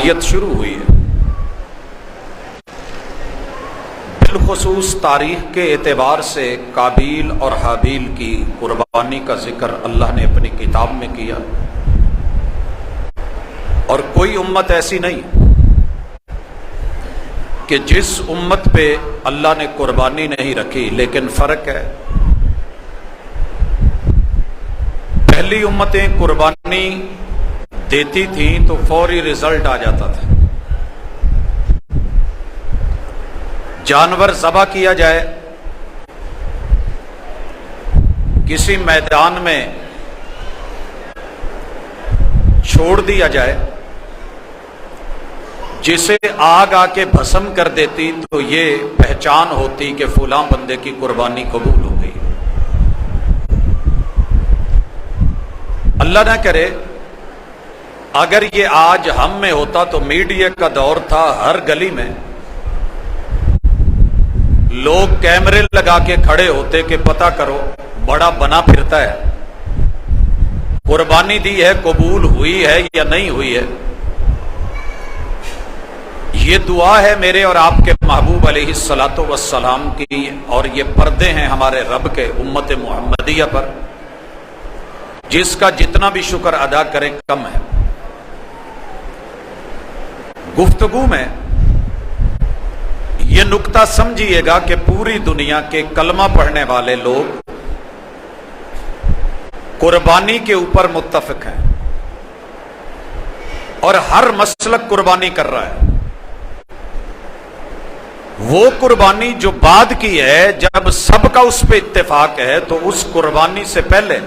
آیت شروع ہوئی ہے۔ بالخصوص تاریخ کے اعتبار سے قابیل اور حابیل کی قربانی کا ذکر اللہ نے اپنی کتاب میں کیا، اور کوئی امت ایسی نہیں کہ جس امت پہ اللہ نے قربانی نہیں رکھی، لیکن فرق ہے پہلی امتیں قربانی دیتی تھیں تو فوری رزلٹ آ جاتا تھا۔ جانور ذبح کیا جائے، کسی میدان میں چھوڑ دیا جائے، جسے آگ آ کے بھسم کر دیتی تو یہ پہچان ہوتی کہ فلاں بندے کی قربانی قبول ہو گئی۔ اللہ نہ کرے اگر یہ آج ہم میں ہوتا تو میڈیا کا دور تھا، ہر گلی میں لوگ کیمرے لگا کے کھڑے ہوتے کہ پتہ کرو بڑا بنا پھرتا ہے، قربانی دی ہے قبول ہوئی ہے یا نہیں ہوئی ہے۔ یہ دعا ہے میرے اور آپ کے محبوب علیہ الصلاۃ والسلام کی، اور یہ پردے ہیں ہمارے رب کے امت محمدیہ پر، جس کا جتنا بھی شکر ادا کریں کم ہے۔ گفتگو میں یہ نکتہ سمجھیے گا کہ پوری دنیا کے کلمہ پڑھنے والے لوگ قربانی کے اوپر متفق ہیں، اور ہر مسلک قربانی کر رہا ہے۔ وہ قربانی جو بعد کی ہے، جب سب کا اس پہ اتفاق ہے، تو اس قربانی سے پہلے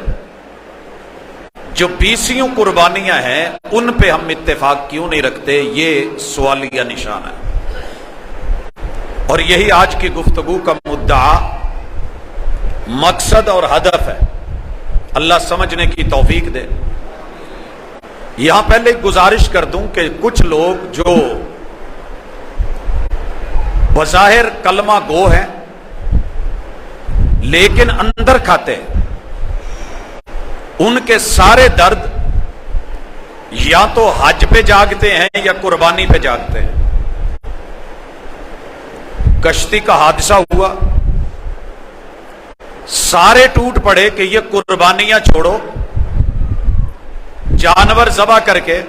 جو 20 قربانیاں ہیں ان پہ ہم اتفاق کیوں نہیں رکھتے، یہ سوالیہ نشان ہے۔ اور یہی آج کی گفتگو کا مدعا، مقصد اور ہدف ہے۔ اللہ سمجھنے کی توفیق دے۔ یہاں پہلے ایک گزارش کر دوں کہ کچھ لوگ جو بظاہر کلمہ گو ہیں لیکن اندر کھاتے ہیں، ان کے سارے درد یا تو حج پہ جاگتے ہیں یا قربانی پہ جاگتے ہیں۔ کشتی کا حادثہ ہوا، سارے ٹوٹ پڑے کہ یہ قربانیاں چھوڑو، جانور ذبح کر کے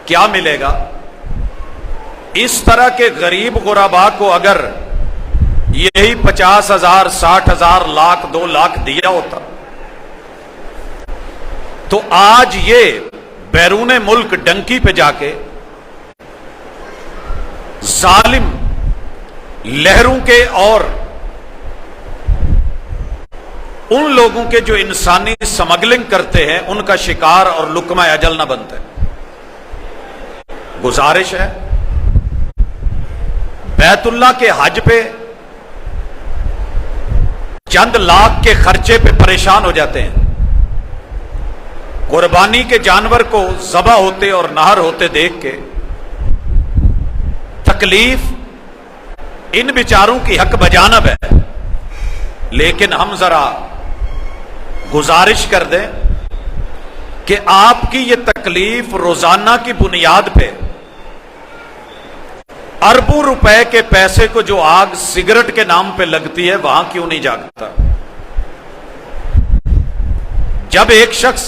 کیا ملے گا۔ اس طرح کے غریب غرباء کو اگر یہی 50,000 60,000 لاکھ 2 لاکھ دیا ہوتا تو آج یہ بیرون ملک ڈنکی پہ جا کے ظالم لہروں کے اور ان لوگوں کے جو انسانی سمگلنگ کرتے ہیں ان کا شکار اور لقمہ اجل نہ بنتے۔ گزارش ہے، بیت اللہ کے حج پہ چند لاکھ کے خرچے پہ پریشان ہو جاتے ہیں، قربانی کے جانور کو ذبح ہوتے اور نہر ہوتے دیکھ کے تکلیف ان بیچاروں کی حق بجانب ہے۔ لیکن ہم ذرا گزارش کر دیں کہ آپ کی یہ تکلیف روزانہ کی بنیاد پہ اربوں روپے کے پیسے کو جو آگ سگریٹ کے نام پہ لگتی ہے وہاں کیوں نہیں جاگتا؟ جب ایک شخص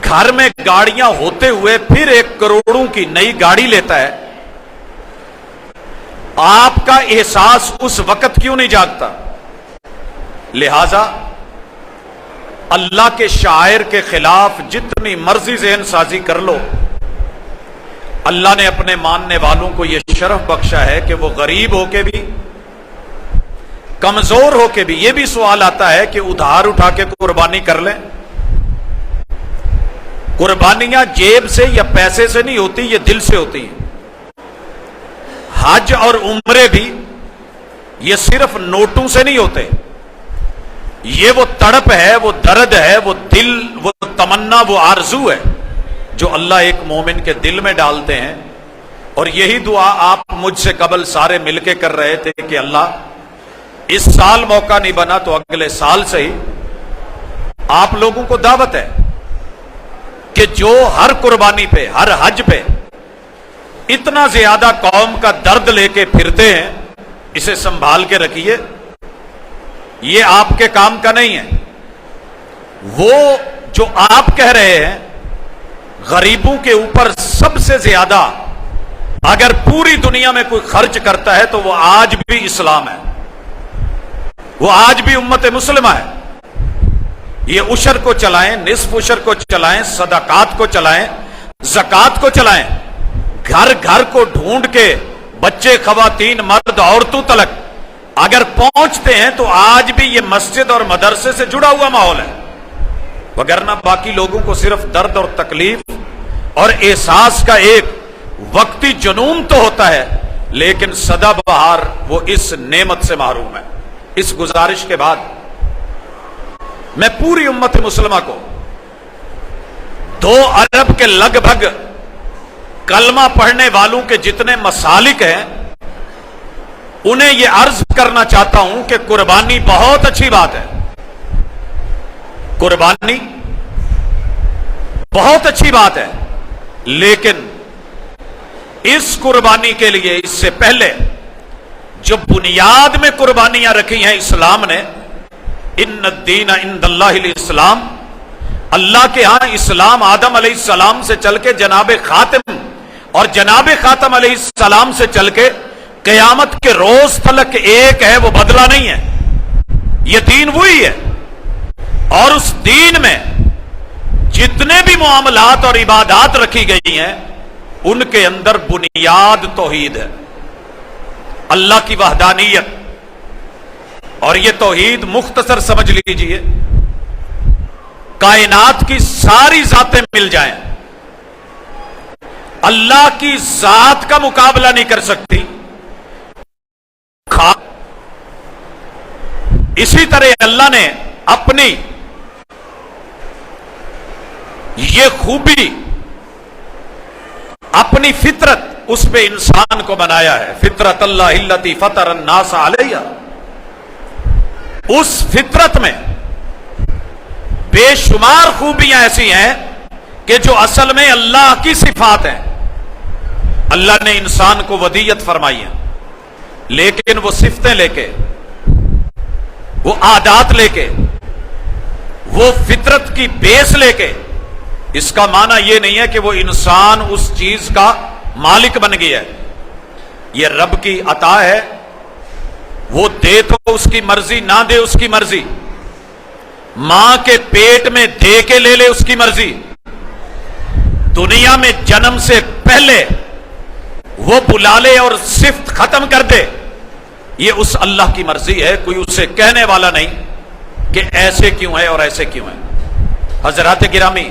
گھر میں گاڑیاں ہوتے ہوئے پھر 1 کروڑوں کی نئی گاڑی لیتا ہے، آپ کا احساس اس وقت کیوں نہیں جاگتا؟ لہذا اللہ کے شاعر کے خلاف جتنی مرضی ذہن سازی کر لو، اللہ نے اپنے ماننے والوں کو یہ شرف بخشا ہے کہ وہ غریب ہو کے بھی، کمزور ہو کے بھی، یہ بھی سوال آتا ہے کہ ادھار اٹھا کے قربانی کر لیں۔ قربانیاں جیب سے یا پیسے سے نہیں ہوتی، یہ دل سے ہوتی ہیں۔ حج اور عمرے بھی یہ صرف نوٹوں سے نہیں ہوتے، یہ وہ تڑپ ہے، وہ درد ہے، وہ دل، وہ تمنا، وہ آرزو ہے جو اللہ ایک مومن کے دل میں ڈالتے ہیں۔ اور یہی دعا آپ مجھ سے قبل سارے مل کے کر رہے تھے کہ اللہ اس سال موقع نہیں بنا تو اگلے سال سے ہی آپ لوگوں کو دعوت ہے کہ جو ہر قربانی پہ، ہر حج پہ اتنا زیادہ قوم کا درد لے کے پھرتے ہیں، اسے سنبھال کے رکھیے، یہ آپ کے کام کا نہیں ہے۔ وہ جو آپ کہہ رہے ہیں غریبوں کے اوپر سب سے زیادہ اگر پوری دنیا میں کوئی خرچ کرتا ہے تو وہ آج بھی اسلام ہے، وہ آج بھی امت مسلمہ ہے۔ یہ عشر کو چلائیں، نصف عشر کو چلائیں، صدقات کو چلائیں، زکات کو چلائیں، گھر گھر کو ڈھونڈ کے بچے، خواتین، مرد، عورتوں تلک اگر پہنچتے ہیں تو آج بھی یہ مسجد اور مدرسے سے جڑا ہوا ماحول ہے، وگرنہ باقی لوگوں کو صرف درد اور تکلیف اور احساس کا ایک وقتی جنون تو ہوتا ہے، لیکن سدا بہار وہ اس نعمت سے محروم ہے۔ اس گزارش کے بعد میں پوری امت مسلمہ کو 2 ارب کے لگ بھگ کلمہ پڑھنے والوں کے جتنے مسالک ہیں انہیں یہ عرض کرنا چاہتا ہوں کہ قربانی بہت اچھی بات ہے، قربانی بہت اچھی بات ہے، لیکن اس قربانی کے لیے اس سے پہلے جو بنیاد میں قربانیاں رکھی ہیں اسلام نے، ان الدین عند اللہ الاسلام، اللہ کے ہاں اسلام آدم علیہ السلام سے چل کے جناب خاتم اور جناب خاتم علیہ السلام سے چل کے قیامت کے روز تلک ایک ہے، وہ بدلہ نہیں ہے، یہ دین وہی ہے۔ اور اس دین میں جتنے بھی معاملات اور عبادات رکھی گئی ہیں ان کے اندر بنیاد توحید ہے، اللہ کی وحدانیت۔ اور یہ توحید مختصر سمجھ لیجئے، کائنات کی ساری ذاتیں مل جائیں، اللہ کی ذات کا مقابلہ نہیں کر سکتی۔ اسی طرح اللہ نے اپنی یہ خوبی، اپنی فطرت اس پہ انسان کو بنایا ہے، فطرت اللہ التی فطر الناس علیہا۔ اس فطرت میں بے شمار خوبیاں ایسی ہیں کہ جو اصل میں اللہ کی صفات ہیں۔ اللہ نے انسان کو ودیت فرمائی ہے، لیکن وہ صفتیں لے کے، وہ عادات لے کے، وہ فطرت کی بیس لے کے، اس کا معنی یہ نہیں ہے کہ وہ انسان اس چیز کا مالک بن گیا ہے۔ یہ رب کی عطا ہے، وہ دے تو اس کی مرضی، نہ دے اس کی مرضی، ماں کے پیٹ میں دے کے لے لے اس کی مرضی، دنیا میں جنم سے پہلے وہ بلا لے اور صفت ختم کر دے، یہ اس اللہ کی مرضی ہے، کوئی اسے کہنے والا نہیں کہ ایسے کیوں ہے اور ایسے کیوں ہے۔ حضرات گرامی،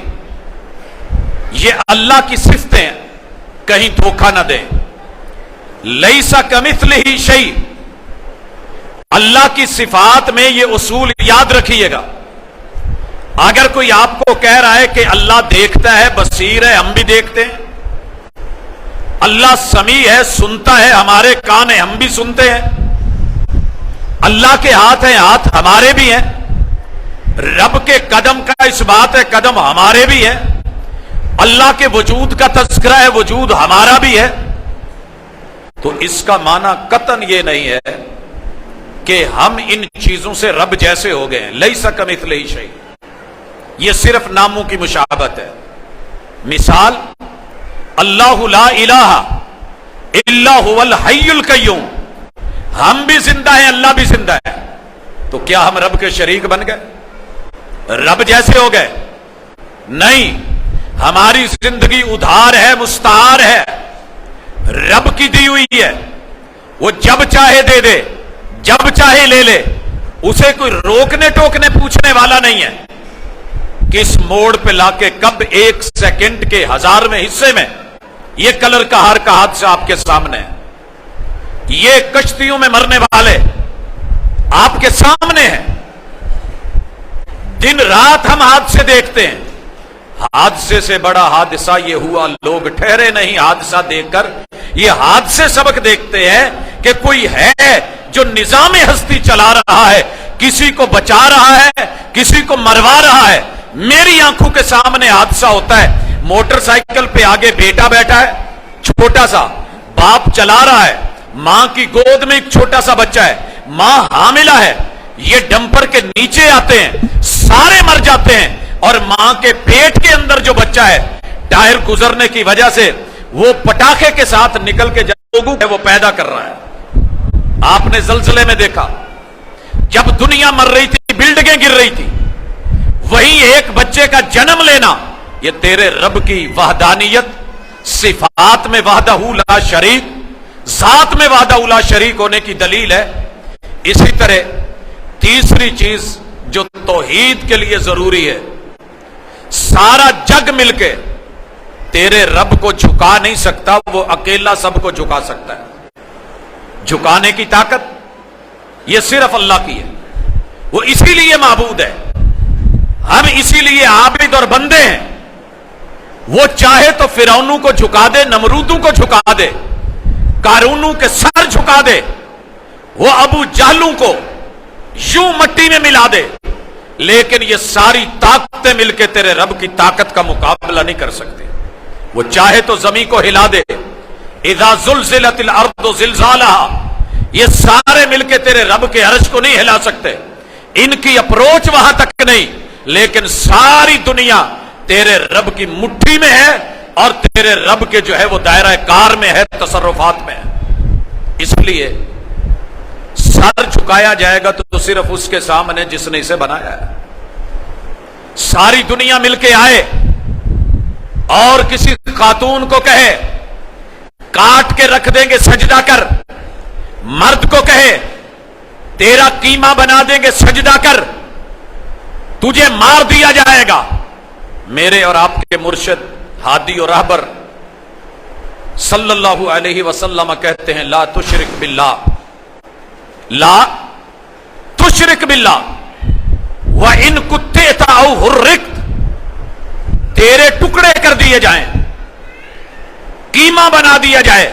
یہ اللہ کی صفتیں کہیں دھوکہ نہ دیں۔ لیسا کمثلہ شیء، اللہ کی صفات میں یہ اصول یاد رکھیے گا۔ اگر کوئی آپ کو کہہ رہا ہے کہ اللہ دیکھتا ہے، بصیر ہے، ہم بھی دیکھتے ہیں، اللہ سمیع ہے، سنتا ہے، ہمارے کان ہیں، ہم بھی سنتے ہیں، اللہ کے ہاتھ ہیں، ہاتھ ہمارے بھی ہیں، رب کے قدم کا اس بات ہے، قدم ہمارے بھی ہیں، اللہ کے وجود کا تذکرہ ہے، وجود ہمارا بھی ہے، تو اس کا معنی قطعاً یہ نہیں ہے کہ ہم ان چیزوں سے رب جیسے ہو گئے ہیں۔ لیسا کمثلہ شیء، یہ صرف ناموں کی مشابہت ہے۔ مثال، اللہ لا الہ الا هو الحی القیوم، ہم بھی زندہ ہیں، اللہ بھی زندہ ہے، تو کیا ہم رب کے شریک بن گئے، رب جیسے ہو گئے؟ نہیں، ہماری زندگی ادھار ہے، مستعار ہے، رب کی دی ہوئی ہے، وہ جب چاہے دے دے، جب چاہے لے لے، اسے کوئی روکنے ٹوکنے پوچھنے والا نہیں ہے۔ کس موڑ پہ لا کے کب 1 سیکنڈ کے 1000ویں حصے میں یہ کلر کہار کا حادثہ آپ کے سامنے ہے، یہ کشتیوں میں مرنے والے آپ کے سامنے ہیں، دن رات ہم حادثے دیکھتے ہیں۔ حادثے سے بڑا حادثہ یہ ہوا، لوگ ٹھہرے نہیں حادثہ دیکھ کر، یہ حادثے سبق دیکھتے ہیں کہ کوئی ہے جو نظام ہستی چلا رہا ہے، کسی کو بچا رہا ہے، کسی کو مروا رہا ہے۔ मेरी आंखों के सामने हादसा होता है, मोटरसाइकिल पे आगे बेटा बैठा है छोटा सा, बाप चला रहा है, मां की गोद में एक छोटा सा बच्चा है, मां हामिला है, ये डंपर के नीचे आते हैं, सारे मर जाते हैं, और मां के पेट के अंदर जो बच्चा है टायर गुजरने की वजह से वो पटाखे के साथ निकल के लोगों को वो पैदा कर रहा है। आपने जलजले में देखा, जब दुनिया मर रही थी, बिल्डिंगें गिर रही थी, वहीं एक बच्चे का जन्म लेना, ये तेरे रब की वहदानियत, सिफात में वहदहू ला शरीक, जात में वहदहू ला शरीक होने की दलील है। इसी तरह तीसरी चीज जो तौहीद के लिए जरूरी है, सारा जग मिलके तेरे रब को झुका नहीं सकता, वो अकेला सबको झुका सकता है। झुकाने की ताकत ये सिर्फ अल्लाह की है, वो इसीलिए माबूद है, हम इसीलिए आबिद और बंदे हैं। वो चाहे तो फिरौनों को झुका दे, नमरूदों को झुका दे, कारूनों के सर झुका दे, वो अबू जहलों को यूं मट्टी में मिला दे, लेकिन ये सारी ताकतें मिलकर तेरे रब की ताकत का मुकाबला नहीं कर सकती। वो चाहे तो जमीन को हिला दे, इज़ा ज़ुलज़िलतिल अर्दु ज़िलज़ालहा, ये सारे मिलके तेरे रब के अर्श को नहीं हिला सकते, इनकी अप्रोच वहां तक नहीं, लेकिन सारी दुनिया तेरे रब की मुट्ठी में है और तेरे रब के जो है वो दायरा कार में है, तसर्रुफात में है। इसलिए सर झुकाया जाएगा तो सिर्फ उसके सामने जिसने इसे बनाया है। सारी दुनिया मिलके आए और किसी खातून को कहे काट के रख देंगे सजदा कर, मर्द को कहे तेरा कीमा बना देंगे सजदा कर, तुझे मार दिया जाएगा। मेरे और आपके मुर्शिद हादी और रहबर सल्लल्लाहु अलैहि वसल्लम कहते हैं, ला तुशरिक बिल्लाह, ला तुशरिक बिल्लाह व इन कुत्ते ताऊ हुर्रिक, तेरे टुकड़े कर दिए जाएं, कीमा बना दिया जाए,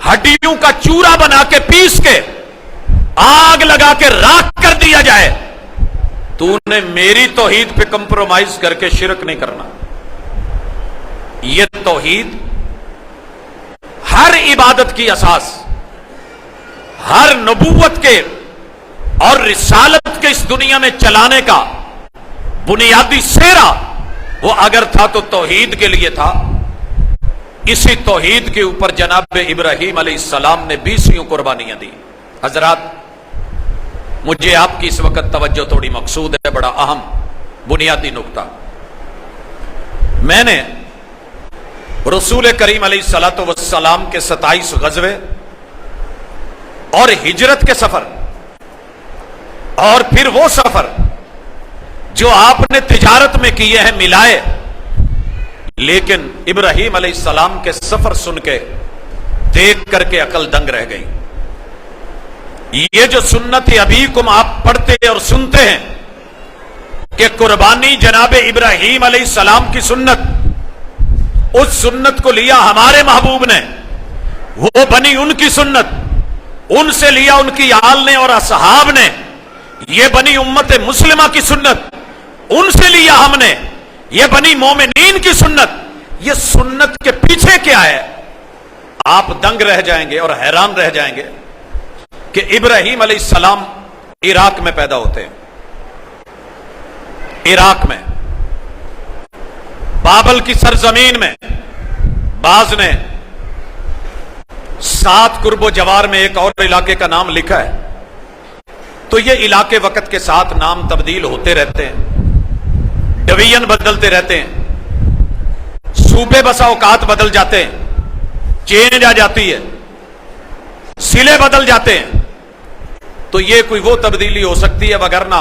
हड्डियों का चूरा बना के पीस के आग लगा के राख कर दिया जाए, तूने मेरी तौहीद पे कंप्रोमाइज करके शिरक नहीं करना। यह तौहीद हर इबादत की असास, हर नबूवत के और रिसालत के इस दुनिया में चलाने का बुनियादी सेरा वो अगर था तो तौहीद के लिए था। इसी तौहीद के ऊपर जनाब इब्राहीम अलैहिस्सलाम ने 20 कुर्बानियां दी। हजरात, मुझे आपकी इस वक्त तवज्जो थोड़ी मकसूद है, बड़ा अहम बुनियादी नुक्ता। मैंने रसूल करीम अलैहिस्सलातु वस्सलाम के 27 गज़वे और हिजरत के सफर और फिर वो सफर जो आपने तिजारत में किए हैं मिलाए, लेकिन इब्राहीम अलैहिस्सलाम के सफर सुन के देख करके अकल दंग रह गई। ये जो सुन्नत अबीकुम आप पढ़ते और सुनते हैं कि कुर्बानी जनाबे इब्राहीम अलैहिस्सलाम की सुन्नत, उस सुन्नत को लिया हमारे महबूब ने, वो बनी उनकी सुन्नत, उनसे लिया उनकी आल ने और असहाब ने, ये बनी उम्मत मुस्लिमा की सुन्नत, उनसे लिया हमने, ये बनी मोमिनीन की सुन्नत। ये सुन्नत के पीछे क्या है, आप दंग रह जाएंगे और हैरान रह जाएंगे कि इब्राहीम अलैहिस्सलाम इराक में पैदा होते हैं। इराक में बाबल की सरजमीन में बाज ने 7 कुर्बो जवार में एक और इलाके का नाम लिखा है, तो ये इलाके वक्त के साथ नाम तब्दील होते रहते हैं, डिवीजन बदलते रहते हैं, सूबे बसा औकात बदल जाते हैं, चेंज आ जाती है, सिले बदल जाते हैं। तो ये कोई वो तब्दीली हो सकती है, वगरना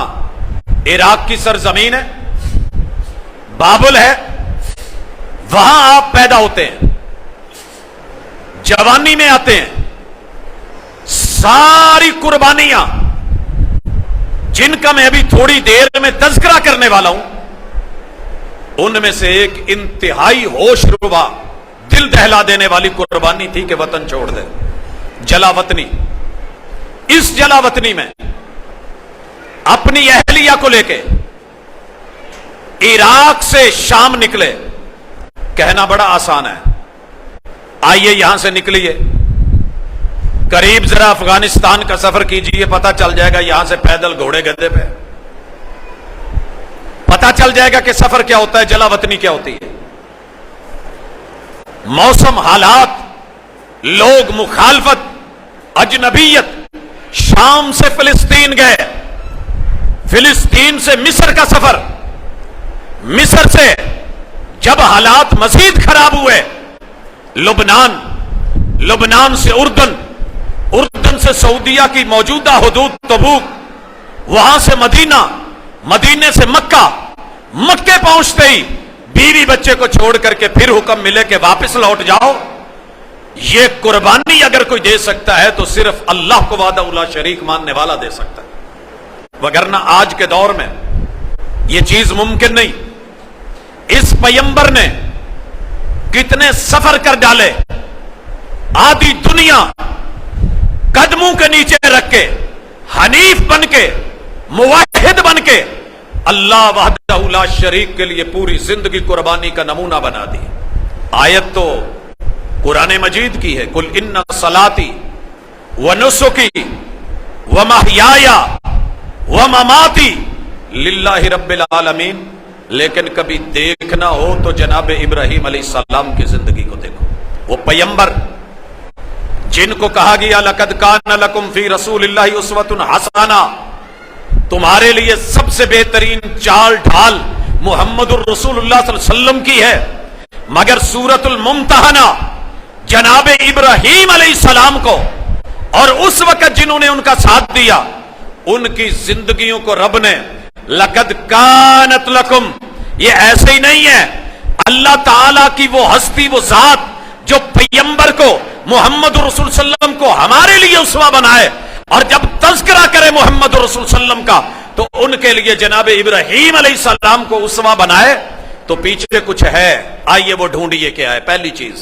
इराक की सरजमीन है, बाबुल है, वहां आप पैदा होते हैं, जवानी में आते हैं, सारी कुर्बानियां जिनका मैं अभी थोड़ी देर में तज़किरा करने वाला हूं, उनमें से एक इंतहाई होशरुबा, दिल दहला देने वाली कुर्बानी थी कि वतन छोड़ दे, जलावतनी। इस जलावतनी में अपनी अहलिया को लेके इराक से शाम निकले, कहना बड़ा आसान है, आइए यहां से निकलिए, करीब जरा अफगानिस्तान का सफर कीजिए, पता चल जाएगा यहां से पैदल घोड़े गधे पे, पता चल जाएगा कि सफर क्या होता है, जलावतनी क्या होती है। मौसम, हालात, लोग, मुखालफत, अजनबीयत। शाम से फिलिस्तीन गए, फिलिस्तीन से मिस्र का सफर, मिस्र से जब हालात मजीद खराब हुए, लुबनान, लुबनान से उर्दन, उर्दन से सऊदिया की मौजूदा हुदूद तबूक, वहां से मदीना, मदीने से मक्का, मक्के पहुंचते ही बीवी बच्चे को छोड़ करके फिर हुक्म मिले कि वापस लौट जाओ। ये कुर्बानी अगर कोई दे सकता है तो सिर्फ अल्लाह को वादा उला शरीक मानने वाला दे सकता है, वगरना आज के दौर में यह चीज मुमकिन नहीं। इस पैगंबर ने कितने सफर कर डाले, आधी दुनिया कदमों के नीचे रख के, हनीफ बन के, मुवाहिद बन के, अल्लाह वहदहू ला शरीक के लिए पूरी जिंदगी कुर्बानी का नमूना बना दी। आयत तो कुरान मजीद की है, कुल इन्ना सलाती व नुसुकी व महयाया व ममाती लिल्लाहि रब्बिल आलमीन। लेकिन कभी देखना हो तो जनाब इब्राहिम अलैहिस्सलाम की जिंदगी को देखो। वो पैगंबर जिनको कहा गया लक़द कान लकुम फी रसूलिल्लाहि उस्वतुन हसना, तुम्हारे लिए सबसे बेहतरीन चाल ढाल मुहम्मदुर रसूलुल्लाह सल्लल्लाहु अलैहि वसल्लम की है, मगर सूरतुल मुम्तहना जनाब इब्राहिम अलैहिस्सलाम को और उस वक्त जिन्होंने उनका साथ दिया, उनकी जिंदगियों को रब ने लक़द कानत लकुम, ये ऐसे ही नहीं है, अल्लाह ताला की वो हस्ती, वो जात जो पैगंबर को, मोहम्मद रसूल सल्लम को हमारे लिए उसवा बनाए, और जब तज़किरा करे मोहम्मद रसूल सल्लम का तो उनके लिए जनाब इब्राहिम अलैहिस्सलाम को उसवा बनाए, तो पीछे कुछ है। आइए वो ढूंढिए क्या है। पहली चीज,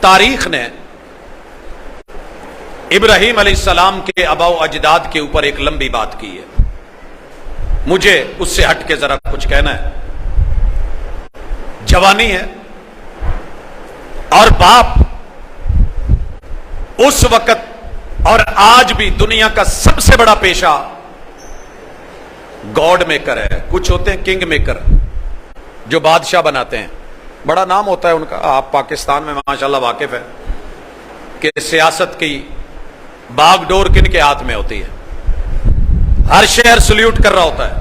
तारीख ने इब्राहिम अलैहिस्सलाम के अबाव अजदाद के ऊपर एक लंबी बात की है, मुझे उससे हट के जरा कुछ कहना है। जवानी है और बाप उस वक्त और आज भी दुनिया का सबसे बड़ा पेशा गॉड मेकर है। कुछ होते हैं किंग मेकर, जो बादशाह बनाते हैं, बड़ा नाम होता है उनका। आप पाकिस्तान में माशाल्लाह वाकिफ है कि सियासत की बागडोर किन के हाथ में होती है, हर शहर सल्यूट कर रहा होता है,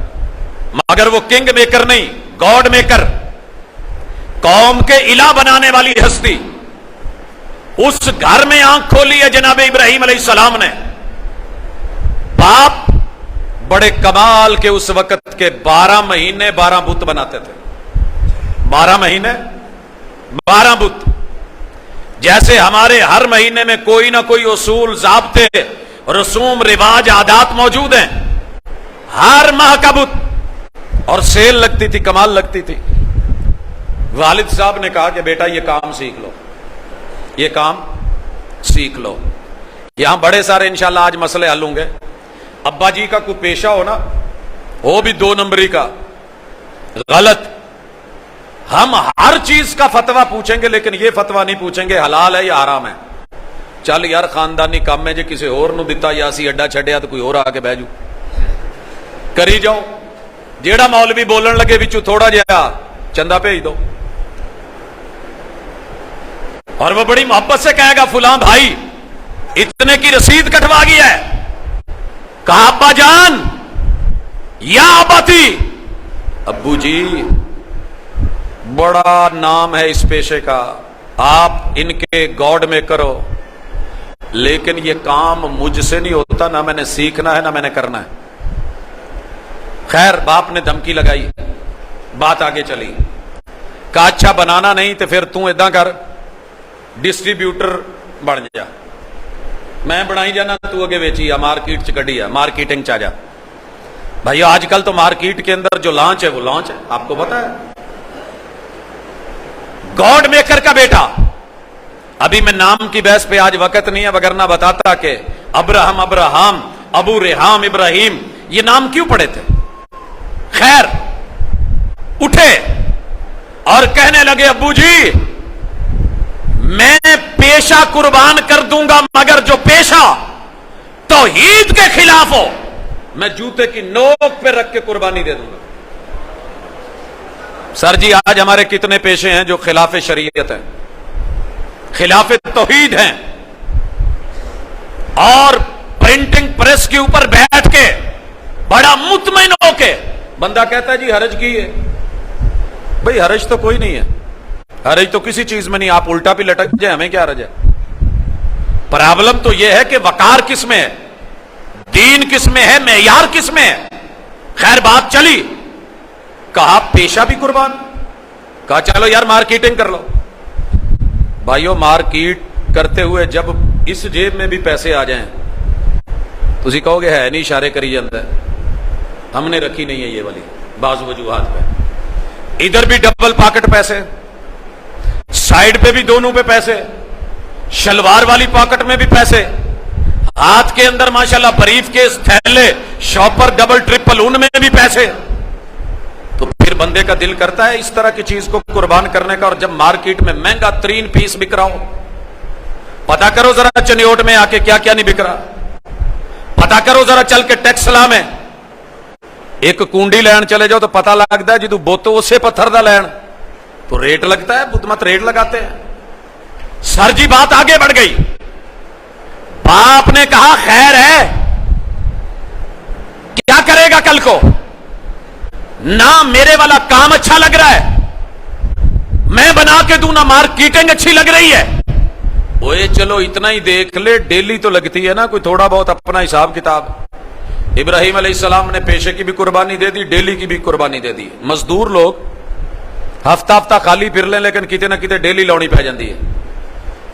मगर वो किंग मेकर नहीं, गॉड मेकर, कौम के इला बनाने वाली हस्ती। उस घर में आंख खोली है जनाब इब्राहिम अलैहिस्सलाम ने। बाप बड़े कमाल के उस वक्त के 12 महीने 12 बुत बनाते थे, 12 महीने 12 बुत। जैसे हमारे हर महीने में कोई ना कोई उसूल, ज़ाब्ते, रसूम, रिवाज, आदात मौजूद हैं, हर माह का बुत। और सेल लगती थी, कमाल लगती थी। वालिद साहब ने कहा कि बेटा ये काम सीख लो, ये काम सीख लो। यहां बड़े सारे इंशाल्लाह आज मसले हल होंगे। अब्बा जी का कोई पेशा हो ना, वो भी 2 नंबरी का, गलत। हम हर चीज का फतवा पूछेंगे, लेकिन ये फतवा नहीं पूछेंगे हलाल है या हराम है। चल यार खानदानी काम है, जे किसी होर नूं दिता या असीं अड्डा छड्डिया तो कोई होर आके बह जू, करी जाओ। जेड़ा मौलवी बोलन लगे विचों थोड़ा जिहा चंदा भेज दो, और वो बड़ी मोहब्बत से कहेगा फुलां भाई इतने की रसीद कटवा गया है। कहा अब्बा जान या अब्बाती, अब्बू जी बड़ा नाम है इस पेशे का, आप इनके गॉड में करो, लेकिन ये काम मुझसे नहीं होता, ना मैंने सीखना है ना मैंने करना है। खैर बाप ने धमकी लगाई, बात आगे चली। कहा अच्छा बनाना नहीं तो फिर तू इदा कर, डिस्ट्रीब्यूटर बन जा, मैं बनाई जाना, तू अगे बेची आ, मार्केट च कड़ी आ, मार्केटिंग च आ जा। भाई आजकल तो मार्केट के अंदर जो लॉन्च है वो लॉन्च है, आपको पता है। गॉड मेकर का बेटा, अभी मैं नाम की बहस पे आज वक्त नहीं है, वगरना बताता कि अब्राहम, अब्राहम, अबू रेहाम, इब्राहिम, ये नाम क्यों पड़े थे? खैर, उठे और कहने लगे अब्बू जी मैं पेशा कुर्बान कर दूंगा, मगर जो पेशा तौहीद के खिलाफ हो मैं जूते की नोक पे रख के कुर्बानी दे दूंगा। सर जी, आज हमारे कितने पेशे हैं जो खिलाफ शरीयत हैं, खिलाफ तौहीद हैं, और प्रिंटिंग प्रेस के ऊपर बैठ के बड़ा मुतमईन होके बंदा कहता है जी हरज की है। भाई हरज तो कोई नहीं है, हरज तो किसी चीज में नहीं, आप उल्टा भी लटक जाए हमें क्या हरज है। प्रॉब्लम तो यह है कि वकार किस में है, दीन किस में है, मेयार किस में है। खैर बात चली, कहा पेशा भी कुर्बान, कहा चलो यार मार्केटिंग कर लो। भाइयों मार्केट करते हुए जब इस जेब में भी पैसे आ जाएं तुसी कहोगे है नहीं, इशारे करी जाता है, हमने रखी नहीं है ये वाली बाजू वजूहात पे। इधर भी डबल पॉकेट पैसे, साइड पे भी दोनों पे पैसे, शलवार वाली पॉकेट में भी पैसे, हाथ के अंदर माशाल्लाह बरीफ के थैले, शॉपर डबल ट्रिपल उनमें भी पैसे। तो फिर बंदे का दिल करता है इस तरह की चीज को कुर्बान करने का। और जब मार्केट में महंगा 3 पीस बिक रहा हो, पता करो जरा चनियोट में आके क्या क्या नहीं बिक रहा, पता करो जरा चल के टैक्सला में एक कुंडी लैन चले जाओ तो पता लगता है जी तू बोतो उसे पत्थर दा लैन तो रेट लगता है, बुत मत रेट लगाते हैं। सर जी बात आगे बढ़ गई, बाप ने कहा खैर है, क्या करेगा कल को, ना मेरे वाला काम अच्छा लग रहा है, मैं बना के दूं, ना मार्केटिंग अच्छी लग रही है। ओए चलो इतना ही देख ले, डेली तो लगती है ना कोई थोड़ा बहुत अपना हिसाब किताब। इब्राहिम अलैहिस्सलाम ने पेशे की भी कुर्बानी दे दी, डेली की भी कुर्बानी दे दी। मजदूर लोग हफ्ता हफ्ता खाली फिर लें लेकिन किते ना किते डेली लाउनी पै जाती है।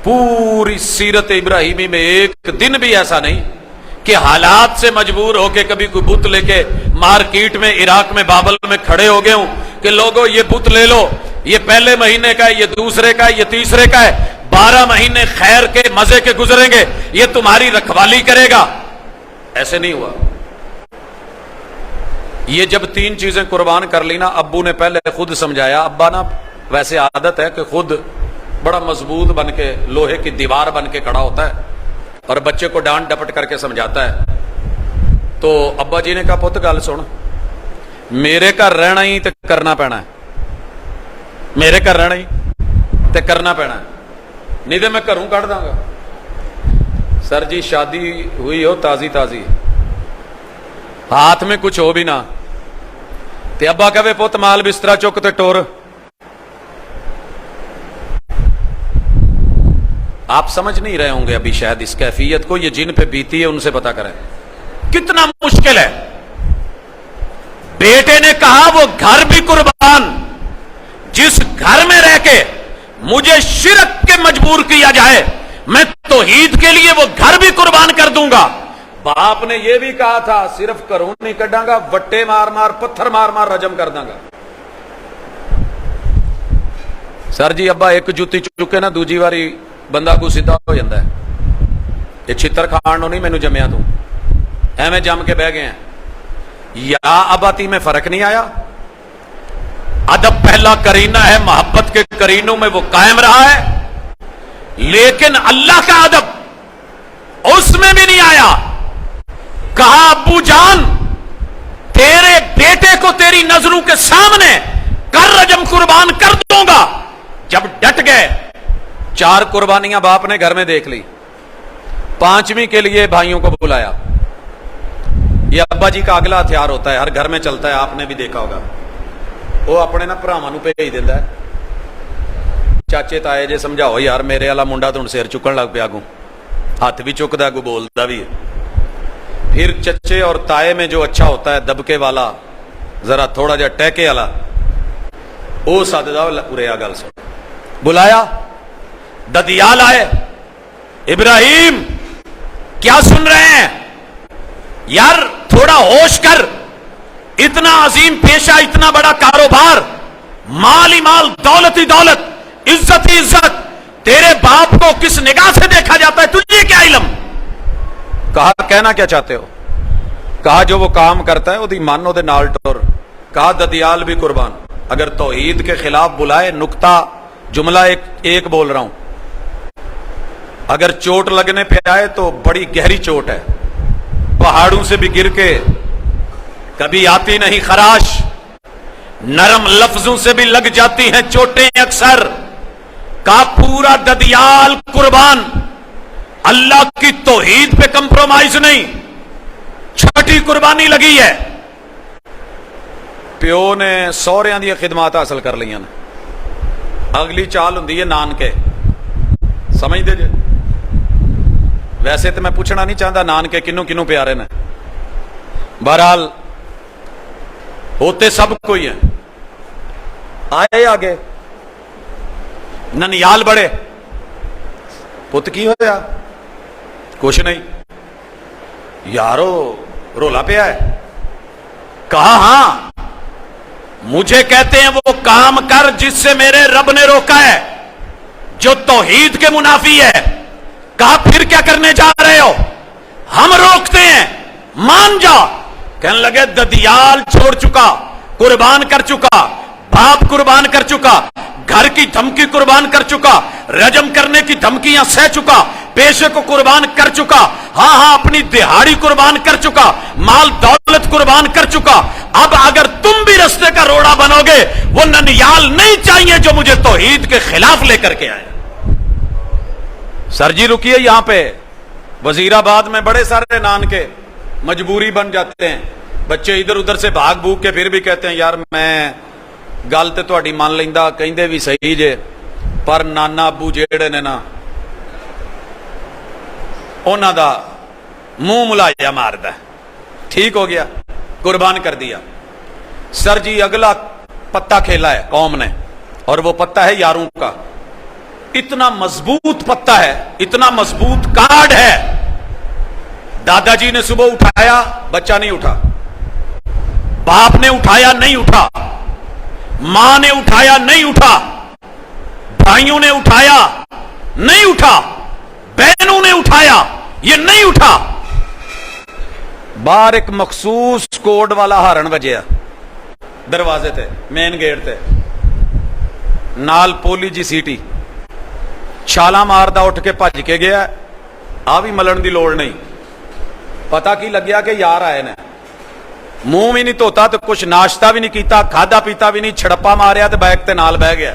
पूरी सीरत इब्राहिमी में एक दिन भी ऐसा नहीं कि हालात से मजबूर होके कभी कोई बुत लेके मार्केट में इराक में बाबल में खड़े हो गए हूं कि लोगों ये बुत ले लो, ये पहले महीने का है, ये दूसरे का है, ये तीसरे का है, 12 महीने खैर के मजे के गुजरेंगे, ये तुम्हारी रखवाली करेगा। ऐसे नहीं हुआ। ये जब 3 चीजें कुर्बान कर ली ना, अब्बू ने पहले खुद समझाया। अब्बा ना वैसे आदत है कि खुद बड़ा मजबूत बन के लोहे की दीवार बन के खड़ा होता है और बच्चे को डांट डपट करके समझाता है। तो अब्बा जी ने कहा पुत गल सुन, मेरे घर रहना ही तो करना पैना है, मेरे घर रहना ही तो करना पैना है, नहीं तो मैं घरों कढ़ दांगा। सर जी शादी हुई हो ताजी ताजी, हाथ में कुछ हो भी ना, ते अब्बा कहे पुत माल बिस्तरा चुक ते टोर। आप समझ नहीं रहे होंगे अभी शायद इस कैफियत को, ये जिन पे बीती है उनसे पता करें कितना मुश्किल है। बेटे ने कहा वो घर भी कुर्बान, जिस घर में रह के मुझे शिरक के मजबूर किया जाए मैं तौहीद के लिए वो घर भी कुर्बान कर दूंगा। बाप ने यह भी कहा था सिर्फ घरों नहीं कढ़ांगा, वट्टे मार मार पत्थर मार मार रजम कर दांगा। सर जी अब्बा एक जुत्ती चुके ना दूजी बारी बंदा को सीधा हो जाता है। ये छितर खाण नहीं मैनू जमया तू, एवं जम के बह गए हैं। या अबाती में फर्क नहीं आया। अदब पहला करीना है, मोहब्बत के करीनों में वो कायम रहा है, लेकिन अल्लाह का अदब उसमें भी नहीं आया। कहा अब्बू जान तेरे बेटे को तेरी नजरों के सामने कर रजम कुर्बान कर दूंगा। जब डट गए 4 कुर्बानियां बाप ने घर में देख ली, 5वीं के लिए भाइयों को बुलाया। यह अब्बा जी का अगला हथियार होता है, हर घर में चलता है, आपने भी देखा होगा। वो अपने ना भरावां नूं भेज दिंदा है, चाचे ताए जे समझाओ यार मेरे वाला मुंडा तो सिर चुकन लग पिया, अगू हाथ भी चुकदा, अगू बोलता भी है। फिर चच्चे और ताए में जो अच्छा होता है दबके वाला, जरा थोड़ा जा टहके वाला, वो सददा उरे आ गल सुन। बुलाया, ददियाल आए, इब्राहिम क्या सुन रहे हैं यार, थोड़ा होश कर, इतना अजीम पेशा, इतना बड़ा कारोबार, माल ही माल, दौलत ही दौलत, इज्जत ही इज्जत, तेरे बाप को किस निगाह से देखा जाता है, तुझे क्या इल्म। कहा कहना क्या चाहते हो। कहा जो वो काम करता है ਉਹਦੀ ਮਨ ਉਹਦੇ ਨਾਲ ਟੁਰ कहा ददियाल भी कुर्बान अगर तौहीद के खिलाफ बुलाए नुक्ता जुमला एक बोल रहा हूं अगर चोट लगने पे आए तो बड़ी गहरी चोट है पहाड़ों से भी गिर के कभी आती नहीं खराश नरम लफ्जों से भी लग जाती हैं चोटें अक्सर का पूरा ददियाल कुर्बान अल्लाह की तौहीद पे कंप्रोमाइज नहीं छठी कुर्बानी लगी है प्यो ने सौहरियां दी खिदमत हासिल कर लियां ने अगली चाल हुंदी है नानके समझदे जे वैसे तो मैं पूछना नहीं चाहता नानके किन्नू किन्नू प्यारे ने बहरहाल होते सब कोई है आए आगे ननियाल बड़े पुत की होया कुछ नहीं यारो रोला पिया है कहा हां मुझे कहते हैं वो काम कर जिससे मेरे रब ने रोका है जो तौहीद के मुनाफी है कहा फिर क्या करने जा रहे हो हम रोकते हैं मान जा कहने लगे ददियाल छोड़ चुका कुर्बान कर चुका बाप कुर्बान कर चुका घर की धमकी कुर्बान कर चुका रजम करने की धमकियां सह चुका पेशे को कुर्बान कर चुका हां हां अपनी दिहाड़ी कुर्बान कर चुका माल दौलत कुर्बान कर चुका अब अगर तुम भी रास्ते का रोड़ा बनोगे वो ननियाल नहीं चाहिए जो मुझे तौहीद के खिलाफ लेकर के आए सर जी रुकिए यहां पे वजीराबाद में बड़े सारे नानके मजबूरी बन जाते हैं बच्चे इधर उधर से भाग भूग के फिर भी कहते हैं यार मैं गल ते तुहाडी मान लैंदा कहंदे भी सही जे पर नाना अबू जेड़े ने ना उन्हां दा मुंह मुलाया मारदा ठीक हो गया कुर्बान कर दिया सर जी अगला पत्ता खेला है कौम ने और वो पत्ता है यारों का इतना मजबूत पत्ता है इतना मजबूत कार्ड है दादाजी ने सुबह उठाया बच्चा नहीं उठा बाप ने उठाया नहीं उठा मां ने उठाया नहीं उठा भाइयों ने उठाया नहीं उठा बहनों ने उठाया ये नहीं उठा बाहर एक मखसूस कोड वाला हारण बजिया दरवाजे ते मेन गेट ते नाल पोली जी सीटी छाला मारदा उठ के भज के गया आ भी मलन की लोड़ नहीं पता की लग्या कि यार आए ने मुंह भी नहीं धोता तो कुछ नाश्ता भी नहीं किया खादा पीता भी नहीं छड़प्पा मारिया तो बैग ते नाल बह गया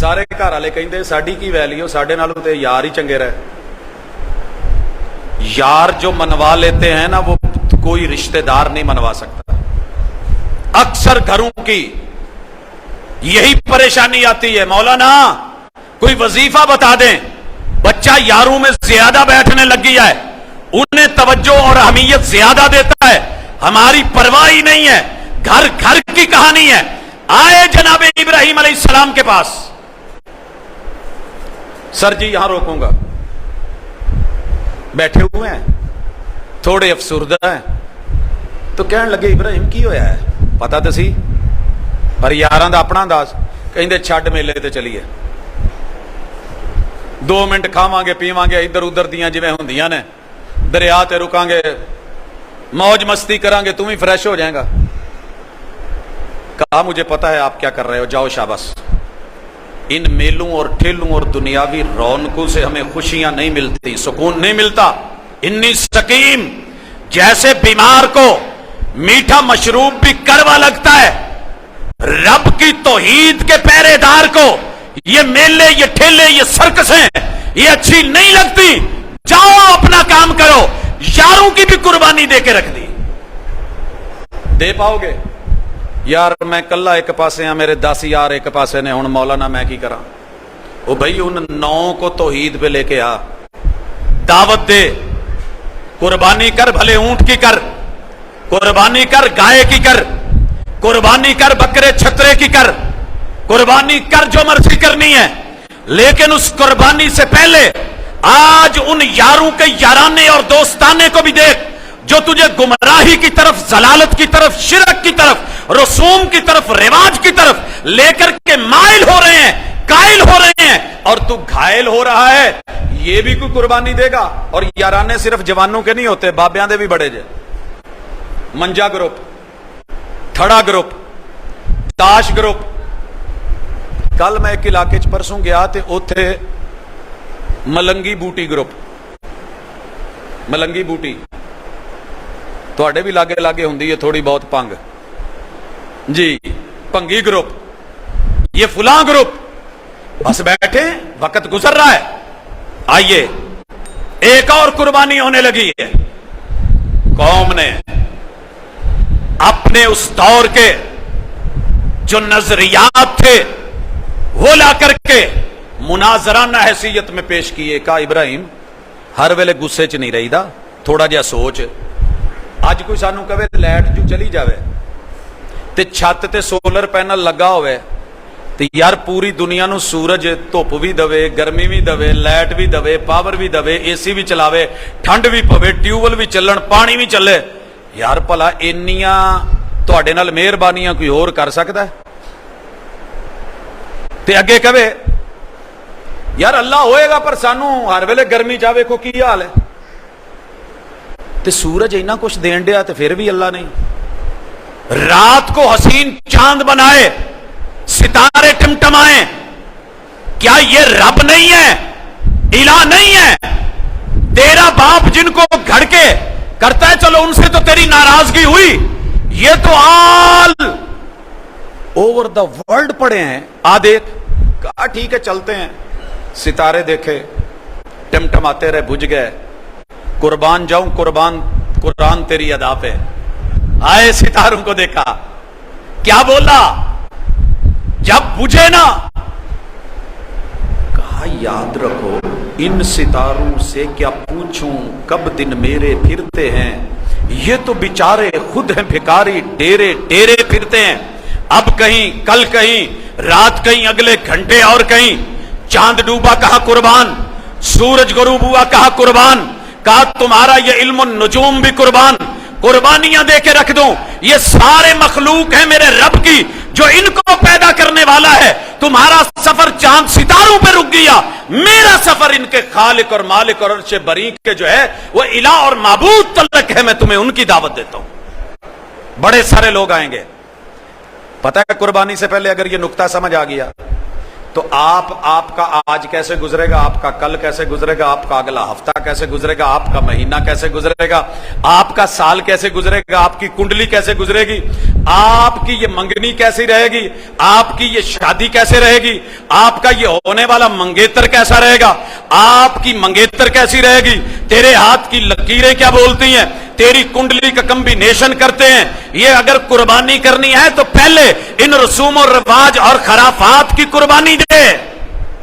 सारे घर वाले कहते साडी की वैल्यू साडे नालों ते यार ही चंगे रहे यार जो मनवा लेते हैं ना वो कोई रिश्तेदार नहीं मनवा सकता अक्सर घरों की यही परेशानी आती है मौलाना कोई वजीफा बता दें बच्चा यारों में ज्यादा बैठने लग गया है उन्हें तवज्जो और अहमियत ज्यादा देता है हमारी परवाह ही नहीं है घर घर की कहानी है आए जनाबे इब्राहिम अलैहिस्सलाम के पास सर जी यहां रोकूंगा बैठे हुए हैं थोड़े अफसुर्दा हैं तो कहने लगे इब्राहिम की होया है पता तो सी पर यारां दा अपना अंदाज कहंदे छड्ड मेले ते चलीए 2 मिनट खावांगे पीवांगे इधर उधर दियां जिवें हुंदियां ने दरिया ते रुकांगे मौज मस्ती करांगे तुम ही फ्रेश हो जाएगा कहा मुझे पता है आप क्या कर रहे हो जाओ शाबाश इन मेलों और ठेलों और दुनियावी रौनकों से हमें खुशियां नहीं मिलती सुकून नहीं मिलता इन्नी सकीम जैसे बीमार को मीठा मशरूब भी कड़वा लगता है रब की तौहीद के पहरेदार को ये मेले ये ठेले ये सर्कसें ये अच्छी नहीं लगती जाओ अपना काम करो यारों की भी कुर्बानी दे के रख दी दे पाओगे यार मैं कला एक पासे हाँ मेरे 10 यार एक पासे ने हुण मौलाना मैं की करा ओ भाई उन 9 को तौहीद पे लेके आ दावत दे कुर्बानी कर भले ऊंट की कर कुर्बानी कर गाय की कर कुर्बानी कर बकरे छतरे की कर कुर्बानी कर जो मर्जी करनी है लेकिन उस कुर्बानी से पहले आज उन यारों के याराने और दोस्ताने को भी देख जो तुझे गुमराही की तरफ जलालत की तरफ शिरक की तरफ रसूम की तरफ रिवाज की तरफ लेकर के माइल हो रहे हैं कायल हो रहे हैं और तू घायल हो रहा है ये भी कोई कुर्बानी देगा और याराने सिर्फ जवानों के नहीं होते बाबियां दे भी बड़े जे मंजा ग्रुप, थड़ा ग्रुप, ताश ग्रुप। कल मैं एक इलाके च परसों गया तो उत्थे मलंगी बूटी ग्रुप, मलंगी बूटी तुहाडे भी लागे लागे हुंदी है थोड़ी बहुत पंग जी, भंगी ग्रुप, ये फुलां ग्रुप। बस बैठे, वक्त गुजर रहा है। आइए, एक और कुर्बानी होने लगी है। कौम ने अपने उस दौर के जो नजरियात थे वो ला करके मुनाजराना हैसियत में पेश किए। कहा इब्राहिम हर वेले गुस्से च नहीं रहीदा, थोड़ा जिहा सोच। अज कोई सानू कहे लाइट जू चली जावे ते छत ते सोलर पैनल लगा होवे ते यार पूरी दुनिया नू सूरज धुप भी दवे, गर्मी भी दवे, लाइट भी दवे, पावर भी दवे, एसी भी चलावे, ठंड भी पवे, ट्यूबवेल भी चलन, पानी भी चले। यार भला इन्नियां तुहाडे नाल मेहरबानियां कोई होर कर सकदा है? ते अगे कहे यार अल्लाह होएगा पर सानू हर वेले गर्मी च वेखो की हाल है। ते सूरज इन्ना कुछ देन दिया ते फिर भी अल्लाह नहीं। रात को हसीन चांद बनाए, सितारे टिमटमाए, क्या ये रब नहीं है, इलाह नहीं है? तेरा बाप जिनको घड़ के करता है, चलो उनसे तो तेरी नाराजगी हुई, ये तो आल ओवर द वर्ल्ड पड़े हैं। आ देख, कहा ठीक है चलते हैं। सितारे देखे, टिमटमाते रहे, बुझ गए। कुर्बान जाऊं कुर्बान, कुरान तेरी अदा पे। आए सितारों को देखा, क्या बोला जब बुझे ना? कहा याद रखो इन सितारों से क्या पूछूं, कब दिन मेरे फिरते हैं, ये तो बेचारे खुद हैं भिखारी, डेरे डेरे फिरते हैं। अब कहीं, कल कहीं, रात कहीं, अगले घंटे और कहीं। चांद डूबा कहा कुर्बान, सूरज गरूब हुआ कहा कुर्बान। कहा तुम्हारा ये इल्म नुजूम भी कुर्बान। कुर्बानियां दे के रख दूं, ये सारे मखलूक हैं मेरे रब की जो इनको पैदा करने वाला है। तुम्हारा सफर चांद सितारों पे रुक गया, मेरा सफर इनके खालिक और मालिक और अर्श बरी के जो है वो इलाह और माबूद तलक है। मैं तुम्हें उनकी दावत देता हूं। बड़े सारे लोग आएंगे। पता है कुर्बानी से पहले अगर ये नुक्ता समझ आ गया तो आपका आज कैसे गुजरेगा, आपका कल कैसे गुजरेगा, आपका अगला हफ्ता कैसे गुजरेगा, आपका महीना कैसे गुजरेगा, आपका साल कैसे गुजरेगा, आपकी कुंडली कैसे गुजरेगी, आपकी ये मंगनी कैसी रहेगी, आपकी ये शादी कैसे रहेगी, आपका ये होने वाला मंगेतर कैसा रहेगा, आपकी मंगेतर कैसी रहेगी, तेरे हाथ की लकीरें क्या बोलती हैं, तेरी कुंडली का कॉम्बिनेशन करते हैं। ये अगर कुर्बानी करनी है तो पहले इन रसूम और रिवाज और खराफात की कुर्बानी दे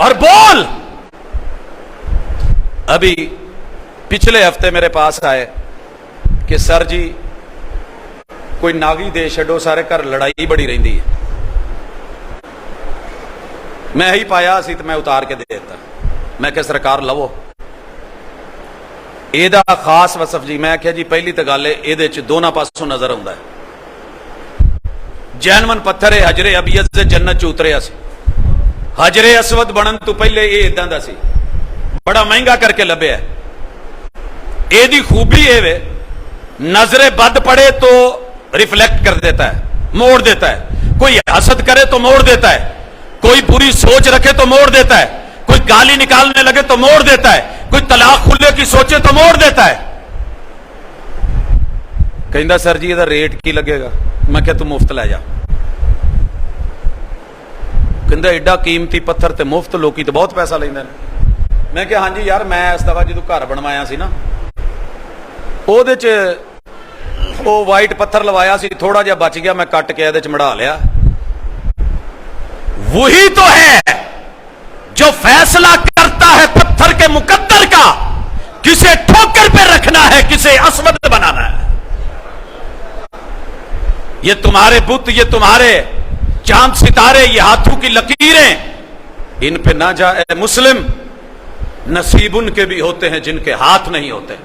और बोल। अभी पिछले हफ्ते मेरे पास आए कि सर जी कोई नागी दे छो, सारे घर लड़ाई बड़ी रही है। मैं ही पाया सी तो मैं उतार के दे देता। मैं क्या सरकार लवो ਇਹਦਾ खास वसफ जी। मैं क्या जी पहली तो गल ये दोनों पासों नजर आता है। जैनवन पत्थर है हजरे अबियत से जन्नत च उतरिया सी। हजरे असवद बनन तो पहले ये इदां दा सी, बड़ा महंगा करके लभ्या। एदी खूबी ये वे नजरे बद पड़े तो रिफ्लेक्ट कर देता है, मोड़ देता है। कोई हसद करे तो मोड़ देता है, कोई बुरी सोच रखे तो मोड़ देता है, कोई गाली निकालने लगे तो मोड़ देता है, कोई तलाक खुले की सोचे तो मोड़ देता है। कहता सर जी ਇਹਦਾ रेट की लगेगा? मैं क्या तू मुफ्त लै जा। कहता एडा कीमती पत्थर ते मुफ्त, लोग तो बहुत पैसा लेंदे ने। मैं क्या हाँ जी यार मैं इस दफा जो घर बनवाया सी ना ਉਹਦੇ ਚ वो वाइट पत्थर लवाया सी, थोड़ा जिहा बच गया, मैं कट के ਇਹਦੇ ਚ मढ़ा लिया। वही तो है जो फैसला करता है पत्थर के मुकद्दर का, किसे ठोकर पे रखना है, किसे असवद बनाना है। ये तुम्हारे बुत, ये तुम्हारे चांद सितारे, ये हाथों की लकीरें, इन पे ना जाए मुस्लिम। नसीब उनके भी होते हैं जिनके हाथ नहीं होते।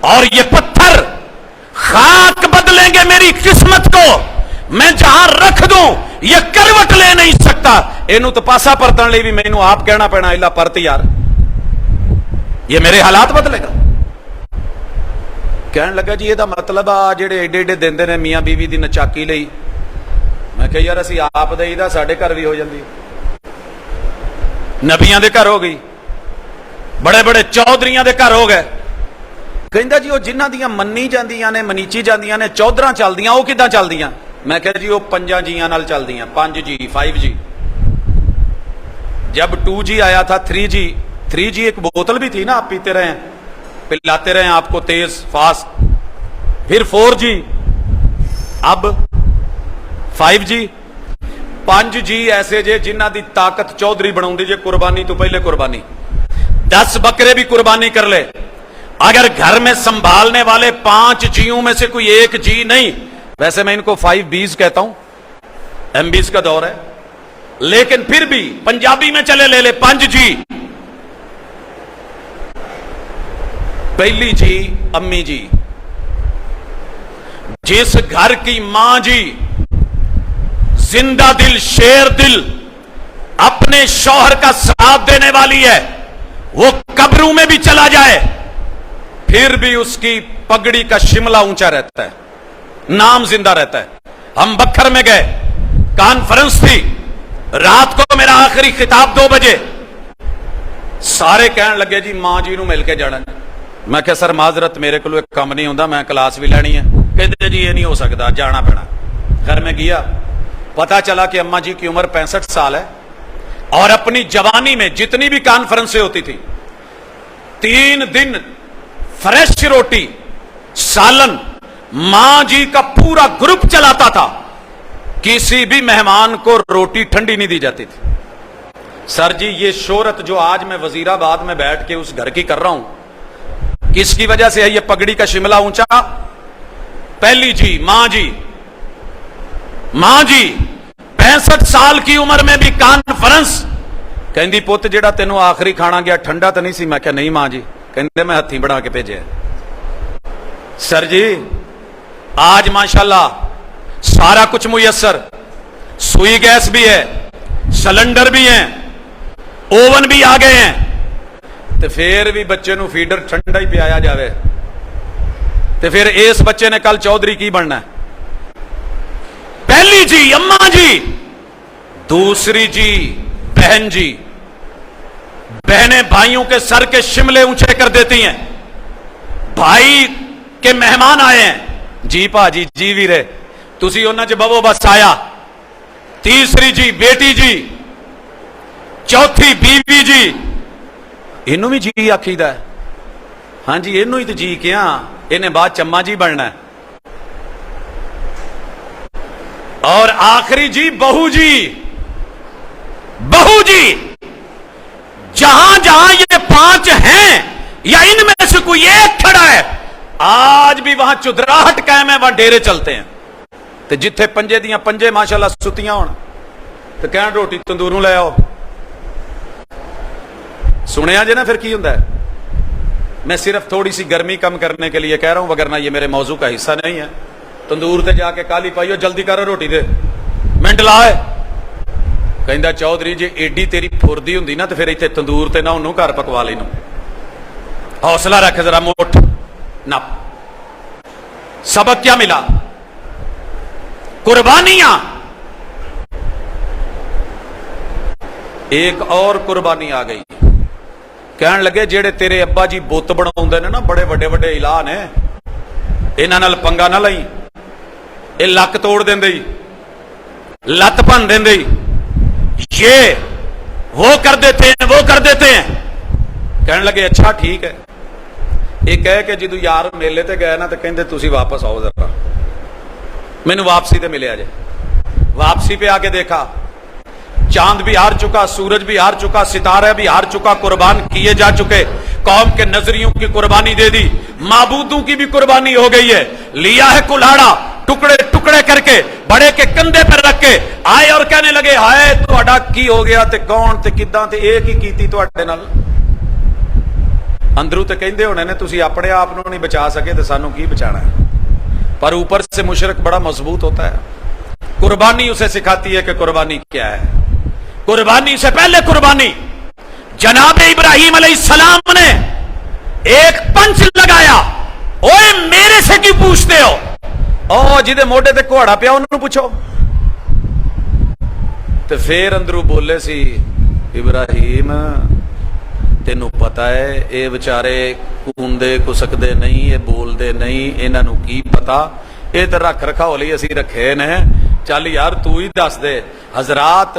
और ये पत्थर खाक बदलेंगे मेरी किस्मत को। मैं जहां रख दूं ये करवट ले नहीं सकता। इनू तो पासा परतन लिए भी मैनू आप कहना पैना इला परत यार, ये मेरे हालात बदलेगा। ਕਹਿਣ ਲੱਗਾ ਜੀ ਇਹਦਾ ਮਤਲਬ ਆ ਜਿਹੜੇ ਏਡੇ ਏਡੇ ਦਿੰਦੇ ਨੇ ਮੀਆਂ ਬੀਵੀ ਦੀ ਨਚਾਕੀ ਲਈ। ਮੈਂ ਕਿਹਾ ਯਾਰ ਅਸੀਂ ਆਪ ਦੇਈਦਾ, ਸਾਡੇ ਘਰ ਵੀ ਹੋ ਜਾਂਦੀ, ਨਬੀਆਂ ਦੇ ਘਰ ਹੋ ਗਈ, ਬੜੇ ਬੜੇ ਚੌਧਰੀਆਂ ਦੇ ਘਰ ਹੋ ਗਏ। ਕਹਿੰਦਾ ਜੀ ਉਹ ਜਿਨ੍ਹਾਂ ਦੀਆਂ ਮੰਨੀ ਜਾਂਦੀਆਂ ਨੇ, ਮਨੀਚੀ ਜਾਂਦੀਆਂ ਨੇ, ਚੌਧਰਾਂ ਚੱਲਦੀਆਂ, ਉਹ ਕਿੱਦਾਂ ਚੱਲਦੀਆਂ? ਮੈਂ ਕਿਹਾ ਜੀ ਉਹ 5 ਜੀਆਂ ਨਾਲ ਚੱਲਦੀਆਂ, 5G 5G। जब 2G आया था 3G एक बोतल भी थी ना, आप पीते रहे, पिलाते रहे आपको तेज फास्ट, फिर 4G, अब 5G 5G ऐसे जे जिन्हां दी ताकत चौधरी बनाउंदी जे कुर्बानी तो पहले कुर्बानी, 10 बकरे भी कुर्बानी कर ले, अगर घर में संभालने वाले 5 जीओं में से कोई एक जी नहीं, वैसे मैं इनको 5Bs कहता हूं, MBs का दौर है, लेकिन फिर भी पंजाबी में चले ले ले 5G। पहली जी अम्मी जी, जिस घर की मां जी जिंदा दिल शेर दिल अपने शौहर का साथ देने वाली है, वो कब्रों में भी चला जाए फिर भी उसकी पगड़ी का शिमला ऊंचा रहता है, नाम जिंदा रहता है। हम बखर में गए, कॉन्फ्रेंस थी, रात को मेरा आखिरी खिताब 2 बजे, सारे कहन लगे जी मां जी नूं मिल के जाना। मैं कहा सर माजरत मेरे को एक काम नहीं होंदा, मैं क्लास भी लैनी है। कहते जी ये नहीं हो सकता, जाना पैना। घर में गया, पता चला कि अम्मा जी की उम्र 65 साल है और अपनी जवानी में जितनी भी कॉन्फ्रेंसें होती थी 3 दिन फ्रेश रोटी सालन मां जी का पूरा ग्रुप चलाता था, किसी भी मेहमान को रोटी ठंडी नहीं दी जाती थी। सर जी ये शोहरत जो आज मैं वजीराबाद में बैठ के उस घर की कर रहा हूं, किसकी वजह से है? ये पगड़ी का शिमला ऊंचा। पहली जी मां जी, मां जी 65 साल की उम्र में भी कॉन्फ्रेंस। कहती पुत जेड़ा तेनों आखिरी खाना गया ठंडा तो नहीं सी? मैं क्या नहीं मां जी, कहते मैं हथी बना के भेजे। सर जी आज माशाल्लाह सारा कुछ मुयस्सर, सुई गैस भी है, सिलेंडर भी है, ओवन भी आ गए हैं, तो फिर भी बच्चे नूं फीडर ठंडा ही पियाया जावे, तो फिर इस बच्चे ने कल चौधरी की बनना है? पहली जी अम्मा जी, दूसरी जी बहन जी। बहनें भाइयों के सर के शिमले ऊंचे कर देती हैं। भाई के मेहमान आए हैं, जी भाजी जी वीरे तुसी उन्हां च बवो बस आया। तीसरी जी बेटी जी, चौथी बीवी जी, इनू भी जी आखीदा है? हां जी इनू ही तो जी क्या, इन्हें बाद चम्मा जी बनना है। और आखिरी जी बहू जी, बहू जी। जहां जहां ये 5 हैं या इनमें से कोई एक खड़ा है, आज भी वहां चुदराहट कायम है, वहां डेरे चलते हैं। तो जिथे पंजे दियां पंजे माशाल्लाह सुतियां होण, तो कहण रोटी तंदूरों ले आओ। सुनिया जे ना फिर की हुंदा है। मैं सिर्फ थोड़ी सी गर्मी कम करने के लिए कह रहा हूं, वगरना ये मेरे मौजू का हिस्सा नहीं है। तंदूर ते जाके काली पाइयो, जल्दी करो रोटी दे, मिंट लाए। कहंदा चौधरी जी एडी तेरी फुरदी हुंदी ना, तो फिर इत्थे तंदूर ते ना उन्होंने घर पकवा लेनो। हौसला रख जरा, मोट ना। सबक क्या मिला? कुर्बानियां। एक और कुर्बानी आ गई। कहन लगे जेड़े तेरे अब्बा जी बुत बनाउंदे ने ना, बड़े वड्डे वड्डे इलाह ने, इन्हां नाल पंगा ना लई, ये लक तोड़ देंदे, लत भन देंदे, ये वो कर देते हैं, वो कर देते हैं। कहने लगे अच्छा ठीक है। ये कह के जदों यार मेले ते गए ना, तो कहंदे तुसी वापस आओ जरा, मैनू वापसी ते मिले जे। वापसी पे आके देखा चांद भी हार चुका, सूरज भी हार चुका, सितारा भी हार चुका, कुर्बान किए जा चुके। कौम के नजरियों की कुर्बानी दे दी, माबूदों की भी कुर्बानी हो गई है। लिया है कुल्हाड़ा, टुकड़े टुकड़े करके बड़े के कंधे पर रख के आए और कहने लगे हाय तुहाडा की हो गया, ते कौन ते किदां ते एक ही कीती तुहाडे नाल। अंदरों तो कहंदे होने ने तुसी अपने आप नूं नहीं बचा सके, तो सानू की बचाना है। पर ऊपर से मुशरिक बड़ा मजबूत होता है। कुर्बानी उसे सिखाती है कि कुर्बानी क्या है। कुर्बानी से पहले कुर्बानी, जनाब इब्राहिम अलैहिस्सलाम ने एक पंच लगाया, ओए मेरे से क्यों पूछते हो? ओ जिदे मोढे ते घोड़ा पिया उन्होंने पूछो। ते फिर अंदरू बोले सी इब्राहिम तेनू पता है ये बेचारे कूंदे कुसकदे नहीं, ये बोलते नहीं, इन्हों की पता, ये तो रख रखाव लिए असी रखे ने, चल यार तू ही दस दे। हजरात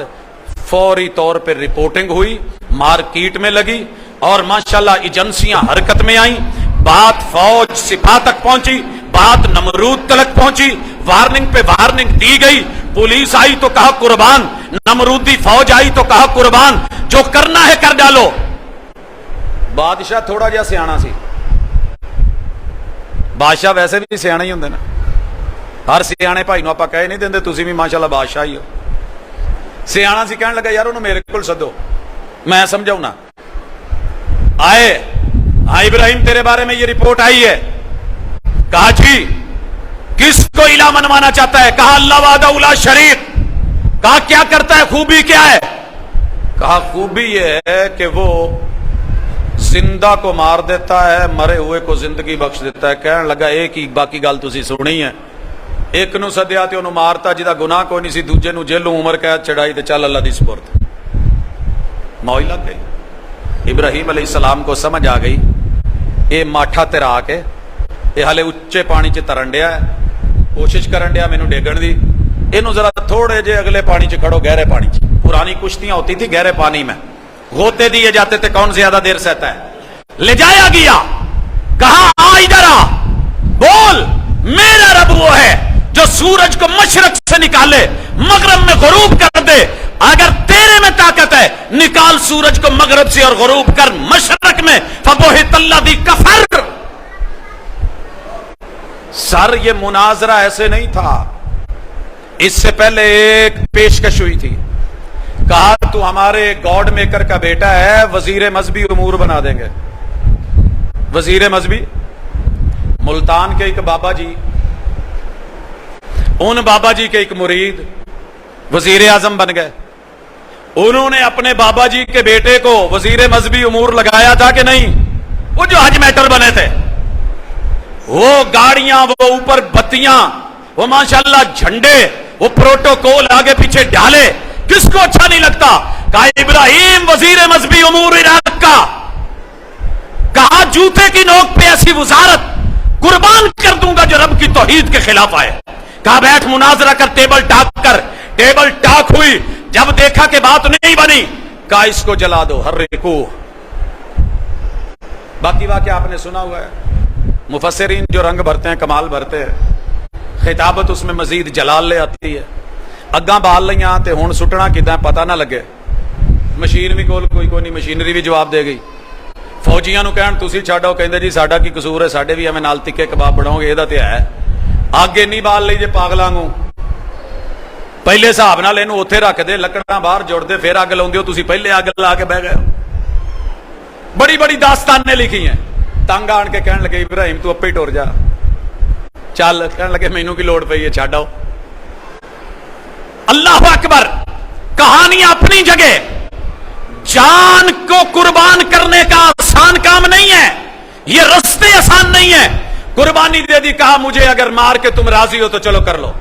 फौरी तौर पर रिपोर्टिंग हुई, मार्केट में लगी और माशाल्लाह एजेंसियां हरकत में आई, बात फौज सिपा तक पहुंची, बात नमरूद तक पहुंची, वार्निंग पे वार्निंग दी गई। पुलिस आई तो कहा कुर्बान, नमरूदी फौज आई तो कहा कुर्बान, जो करना है कर डालो। बादशाह थोड़ा जिहा सियाना सी, बादशाह वैसे भी सियाने ही होंदे ना, हर सियाने भाई नूं आपां कह नहीं देंदे तुसीं भी माशाल्लाह बादशाह ही हो। सियाना सी कहण लगा यार उन्होंने मेरे को सदो, मैं समझाऊना। आए, हाँ इब्राहिम तेरे बारे में ये रिपोर्ट आई है। कहा जी किसको इला मनवाना चाहता है? कहा अल्लाह वादा उला शरीक। कहा क्या करता है, खूबी क्या है? कहा खूबी ये है कि वो जिंदा को मार देता है, मरे हुए को जिंदगी बख्श देता है। कहने लगा एक ही बाकी गल तुसी सुनी है, एक नूं सद्या ते ओनूं मारता जिहदा गुनाह कोई नहीं सी, दूजे नूं जेलों उम्र कैद चढ़ाई ते चल अल्लाह दी सुपुर्द। मौज लग गई। इब्राहिम अलैहिस्सलाम को समझ आ गई ये माठा तिरा के ये हाले उच्चे पानी च तरन डिया है, कोशिश करन डिया मैनू डेगण दी, इनू जरा थोड़े जे अगले पानी च खड़ो, गहरे पानी च। पुरानी कुश्तियां होती थी गहरे पानी में, गोते दिए जाते थे, कौन ज्यादा देर सहता है। ले जाया गया, कहा आ इधर आ, बोल मेरा रब वो है जो सूरज को मशरक से निकाले मगरब में गुरूब कर दे। अगर तेरे में ताकत है निकाल सूरज को मगरब से और गुरूब कर मशरक में, फबोहित अल्लज़ी कफर। सर ये मुनाजरा ऐसे नहीं था, इससे पहले एक पेशकश हुई थी, कहा तू हमारे गॉड मेकर का बेटा है, वजीर मजहबी उमूर बना देंगे। वजीर मजहबी मुल्तान के एक बाबा जी, उन बाबा जी के एक मुरीद वजीर आजम बन गए। उन्होंने अपने बाबा जी के बेटे को वजीर मजहबी उमूर लगाया था कि नहीं? वो जो हज मैटर बने थे, वो गाड़ियां, वो ऊपर बत्तियां, वो माशाल्लाह झंडे, वो प्रोटोकॉल आगे पीछे डाले, किसको अच्छा नहीं लगता? कहा इब्राहिम वजीर मजहबी उमूर इराक का, कहा जूते की नोक पे ऐसी वजारत कुर्बान कर दूंगा जो रब की तौहीद के खिलाफ आए। कहा बैठ मुनाजरा कर, टेबल टाक कर। टेबल टाक हुई, जब देखा कि बात नहीं बनी, कहा इसको जला दो, हर को। बाकी वाकया आपने सुना हुआ है, मुफस्सिरीन जो रंग भरते हैं, कमाल भरते हैं, खिताबत उसमें मजीद जलाल ले आती है। अग्गा बाल लिया ते हुण सुटना किदां पता ना लगे, मशीन भी कोल कोई नहीं, मशीनरी भी जवाब दे गई। फौजियां नूं कहण तुसीं छड्डो, कहंदे जी साडा की कसूर है, साडे भी एवें नाल तिक्के कबाब बनाओगे, इहदा ते है। अग इन्नी बाल ली जे पागलां नूं, पहले हिसाब नाल इहनूं उत्थे रख दे, लकड़ां बाहर जुड़दे, फिर अग लाउंदे हो तुसीं, पहले अग ला के बह गए। बड़ी बड़ी दास्तानें लिखी हैं। तंग आण के कहण लगे इब्राहिम तू अपे ही टुर जा, चल। कहण लगे मैनू की लोड़ पई है, छड्ड आओ। अल्लाह अकबर। कहानी अपनी जगह, जान को कुर्बान करने का आसान काम नहीं है, ये रास्ते आसान नहीं है। कुर्बानी दे दी, कहा मुझे अगर मार के तुम राजी हो तो चलो कर लो,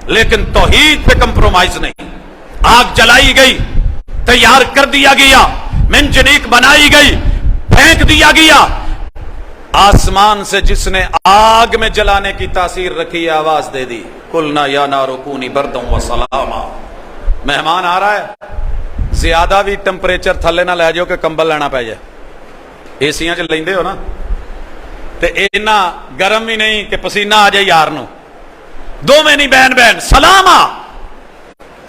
लेकिन तौहीद पे कंप्रोमाइज नहीं। आग जलाई गई, तैयार कर दिया गया, मंजनीक बनाई गई, फेंक दिया गया। आसमान से जिसने आग में जलाने की तासीर रखी, आवाज दे दी, कुलना या नारो कूनी बरदों व सलामा। मेहमान आ रहा है, ज्यादा भी टेंपरेचर थले ना लै जाओ कि कंबल लेना पै जाए। एसियां च लेंदे हो ना, ते इन्ना गर्म भी नहीं कि पसीना आ जाए यार नूं। दो में नहीं, बहन बहन सलामा।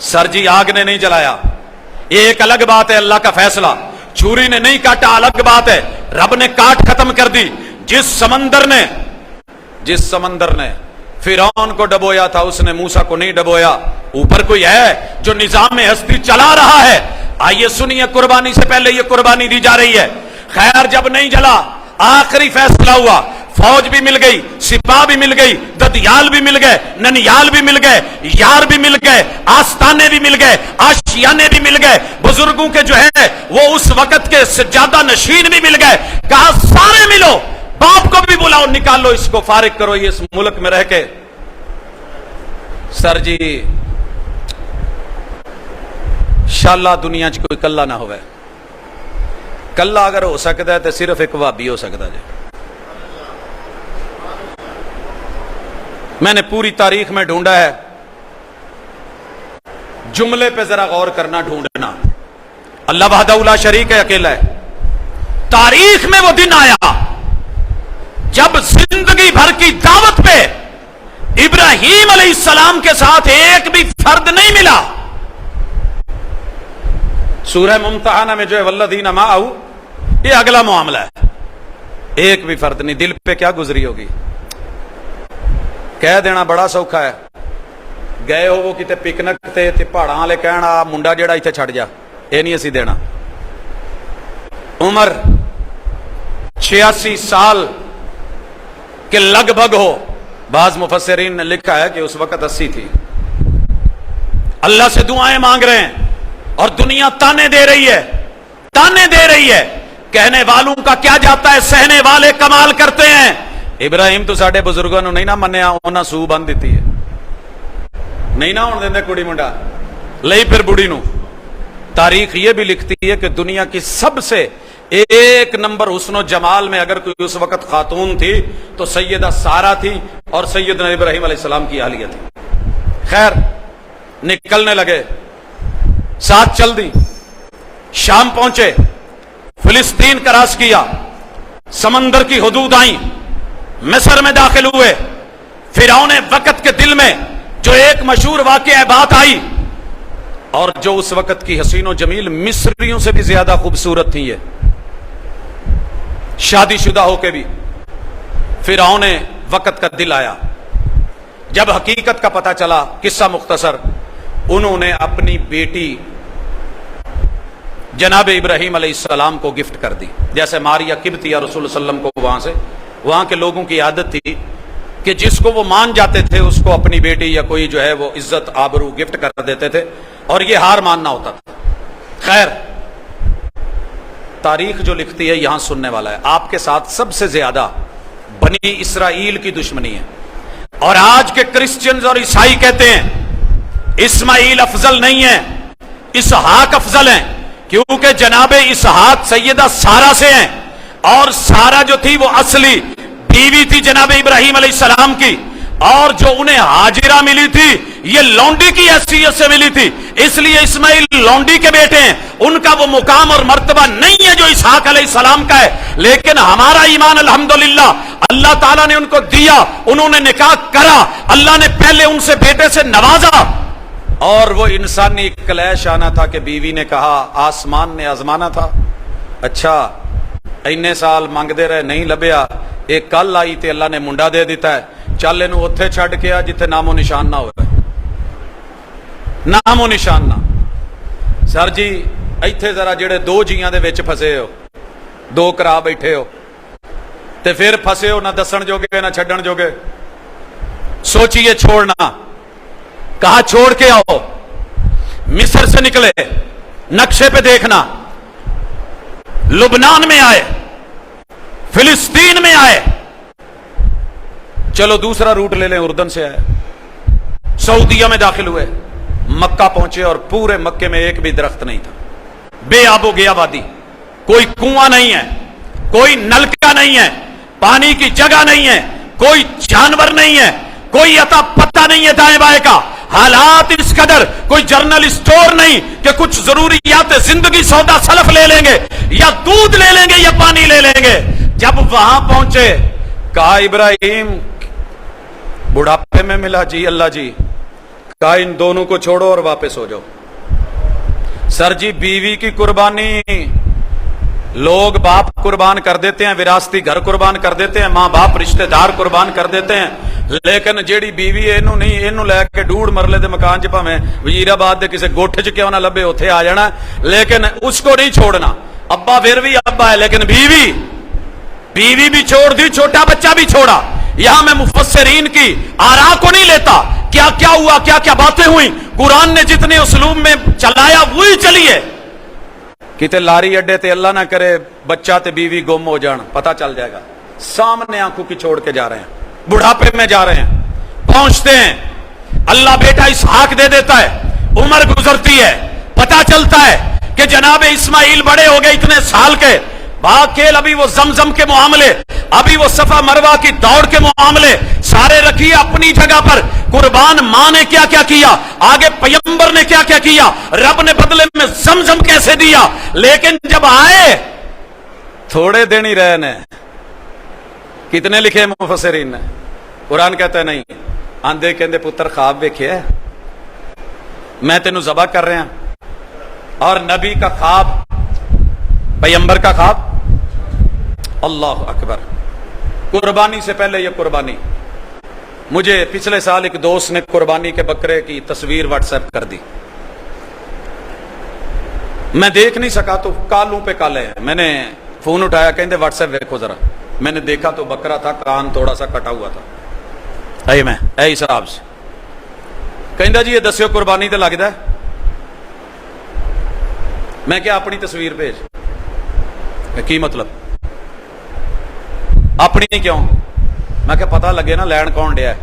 सर जी आग ने नहीं जलाया, ये एक अलग बात है, अल्लाह का फैसला। छुरी ने नहीं काटा, अलग बात है, रब ने काट खत्म कर दी। जिस समंदर ने फिरौन को डबोया था, उसने मूसा को नहीं डबोया। ऊपर कोई है जो निजाम हस्ती चला रहा है। आइए सुनिए, कुर्बानी से पहले ये कुर्बानी दी जा रही है। खैर जब नहीं जला, आखिरी फैसला हुआ, फौज भी मिल गई, सिपाह भी मिल गई, ददियाल भी मिल गए, ननियाल भी मिल गए, यार भी मिल गए, आस्ताने भी मिल गए, आशियाने भी मिल गए, बुजुर्गों के जो है वो उस वक्त के सज्जादा नशीन भी मिल गए। कहा सारे मिलो, बाप को भी बुलाओ, निकालो इसको, फारिग करो ये इस मुल्क में रह के। सर जी शाला दुनिया च कोई कला ना होवे, कला अगर हो सकता है तो सिर्फ एक वहाबी हो सकता है। मैंने पूरी तारीख में ढूंढा है, जुमले पे जरा गौर करना, ढूंढना। अल्लाह वहदहू ला शरीक है, अकेला है। तारीख में वो दिन आया जब जिंदगी भर की दावत पे इब्राहीम अलैहिस्सलाम के साथ एक भी फर्द नहीं मिला। सूरह मुम्तहाना में जो है वल्लदीना माअहू, ये अगला मामला है। एक भी फर्द नहीं, दिल पे क्या गुजरी होगी। कह देना बड़ा सौखा है, गए हो किते पिकनिक ते पहाड़ां वाले कहना मुंडा जेड़ा इत्थे छड़ जा, ये नहीं असी देना। उम्र 86 साल के लगभग हो, बाज मुफस्सिरीन ने लिखा है कि उस वक्त 80 थी। अल्लाह से दुआएं मांग रहे हैं और दुनिया ताने दे रही है, ताने दे रही है। कहने वालों का क्या जाता है, सहने वाले कमाल करते हैं। इब्राहिम तो साडे बुजुर्गों ने नहीं ना मन्निया, उन्हां सूह बन दी है, नहीं ना होने देंदे कुड़ी मुंडा, लई फिर बुढ़ी नूं। तारीख ये भी लिखती है कि दुनिया की सबसे एक नंबर हुस्न जमाल में अगर कोई उस वक्त खातून थी तो सैयदा सारा थी और सैयदना इब्राहिम अलैहिस्सलाम की आलिया थी। खैर निकलने लगे, साथ चल दी, शाम पहुंचे, फिलिस्तीन क्रॉस किया, समंदर की हुदूद आई, मिस्र में दाखिल हुए। फिरौन वक्त के दिल में जो एक मशहूर वाकया बात आई, और जो उस वक्त की हसीनो जमील मिस्रियों से भी ज्यादा खूबसूरत थी, ये शादीशुदा होके भी। फिरौन वक्त का दिल आया, जब हकीकत का पता चला, किस्सा मुख्तसर, उन्होंने अपनी बेटी जनाब इब्राहिम अलैहिस्सलाम को गिफ्ट कर दी। जैसे मारिया किब्तिया रसूल सल्लम को वहां के लोगों की आदत थी कि जिसको वो मान जाते थे उसको अपनी बेटी या कोई जो है वो इज्जत आबरू गिफ्ट कर देते थे, और ये हार मानना होता था। खैर तारीख जो लिखती है यहां सुनने वाला है, आपके साथ सबसे ज्यादा बनी इसराइल की दुश्मनी है। और आज के क्रिश्चियंस और ईसाई कहते हैं इस्माइल अफजल नहीं है, इसहाक अफजल है, क्योंकि जनाबे इसहाक सैयदा सारा से हैं, और सारा जो थी वो असली बीवी थी जनाबे इब्राहिम अलैहिस्सलाम की, और जो उन्हें हाजिरा मिली थी ये लौंडी की हैसियत से मिली थी, इसलिए इस्माइल लौंडी के बेटे हैं। उनका वो मुकाम और मर्तबा नहीं है जो इसहाक अलैहिस्सलाम का है। लेकिन हमारा ईमान अल्हम्दुलिल्लाह, अल्लाह ताला ने उनको दिया, उन्होंने निकाह करा, अल्लाह ने पहले उनसे बेटे से नवाजा, और वो इंसानी क्लैश आना था कि बीवी ने कहा, आसमान ने आजमाना था। अच्छा इन्ने साल मांगते रहे, नहीं लभ्या, एक कल आई ते अल्लाह ने मुंडा दे दिता है, चल इनू उत्थे छड़ के आ जिथे नामो निशान ना हो, नामो निशान ना। सर जी इत्थे जरा जेड़े दो जियां दे विच फसे हो, दो करा बैठे हो, ते फिर फसे हो ना दसन जोगे ना छड्डण जोगे, सोचिए छोड़ना। कहा छोड़ के आओ, मिस्र से निकले, नक्शे पे देखना, लुबनान में आए, फिलिस्तीन में आए, चलो दूसरा रूट ले लें, उर्दन से आए, सऊदीया में दाखिल हुए, मक्का पहुंचे, और पूरे मक्के में एक भी दरख्त नहीं था, बेआबो गयाबादी, कोई कुआं नहीं है, कोई नलका नहीं है, पानी की जगह नहीं है, कोई जानवर नहीं है, कोई अता पत्ता नहीं है दाएं बाएं का। हालात इस कदर, कोई जर्नल स्टोर नहीं कि कुछ जरूरियात जिंदगी सौदा सलफ ले लेंगे या दूध ले लेंगे या पानी ले लेंगे। जब वहां पहुंचे कहा इब्राहिम, बुढ़ापे में मिला जी, अल्लाह जी, कहा इन दोनों को छोड़ो और वापस हो जाओ। सर जी बीवी की कुर्बानी, लोग बाप कुर्बान कर देते हैं, विरासती घर कुर्बान कर देते हैं, मां बाप रिश्तेदार कुर्बान कर देते हैं, लेकिन जेड़ी बीवी इनू नहीं, इनू लैके डूढ़ मरले दे मकान च भावें वजीराबाद दे किसी गोठे च क्यों ना लभे, उत्थे आ जाना, लेकिन उसको नहीं छोड़ना। अब्बा फिर भी अब्बा है, लेकिन बीवी भी छोड़ दी, छोटा बच्चा भी छोड़ा। यहां मैं मुफस्सिरीन की आरा को नहीं लेता, क्या क्या हुआ, क्या क्या बातें हुई, कुरान ने जितने उसलूब में चलाया वही चलिए। किते लारी अड्डे ते अल्लाह ना करे बच्चा ते बीवी गुम हो जान, पता चल जाएगा, सामने आंखों की छोड़ के जा रहे हैं, बुढ़ापे में जा रहे हैं, पहुंचते हैं, अल्लाह बेटा इसहाक दे देता है, उम्र गुजरती है, पता चलता है कि जनाब इस्माइल बड़े हो गए इतने साल के, बाकेल अभी वो जमजम के मामले, अभी वो सफा मरवा की दौड़ के मामले सारे रखिए अपनी जगह पर। कुर्बान मां ने क्या क्या किया, आगे पैगंबर ने क्या क्या किया, रब ने बदले में जमजम कैसे दिया, लेकिन जब आए थोड़े दिन ही रहे ने। कितने लिखे मुफस्सिरीन ने, कुरान कहता है नहीं, आंधे कहते पुत्र ख्वाब वेखे मैं तेनू ज़बह कर रहा, और नबी का ख्वाब, पैगंबर का ख्वाब, अल्लाह अकबर। कुर्बानी से पहले यह कुर्बानी, मुझे पिछले साल एक दोस्त ने कुर्बानी के बकरे की तस्वीर व्हाट्सएप कर दी, मैं देख नहीं सका तो कालों पे काले हैं, मैंने फोन उठाया, कहते व्हाट्सएप देखो जरा, मैंने देखा तो बकरा था, कान थोड़ा सा कटा हुआ था, ऐ मैं ऐ हिसाब से। कहता जी ये दस्यो कुर्बानी तो लगता है, मैं क्या अपनी तस्वीर भेज, की मतलब अपनी क्यों, मैं क्या पता लगे ना लैन कौन डिया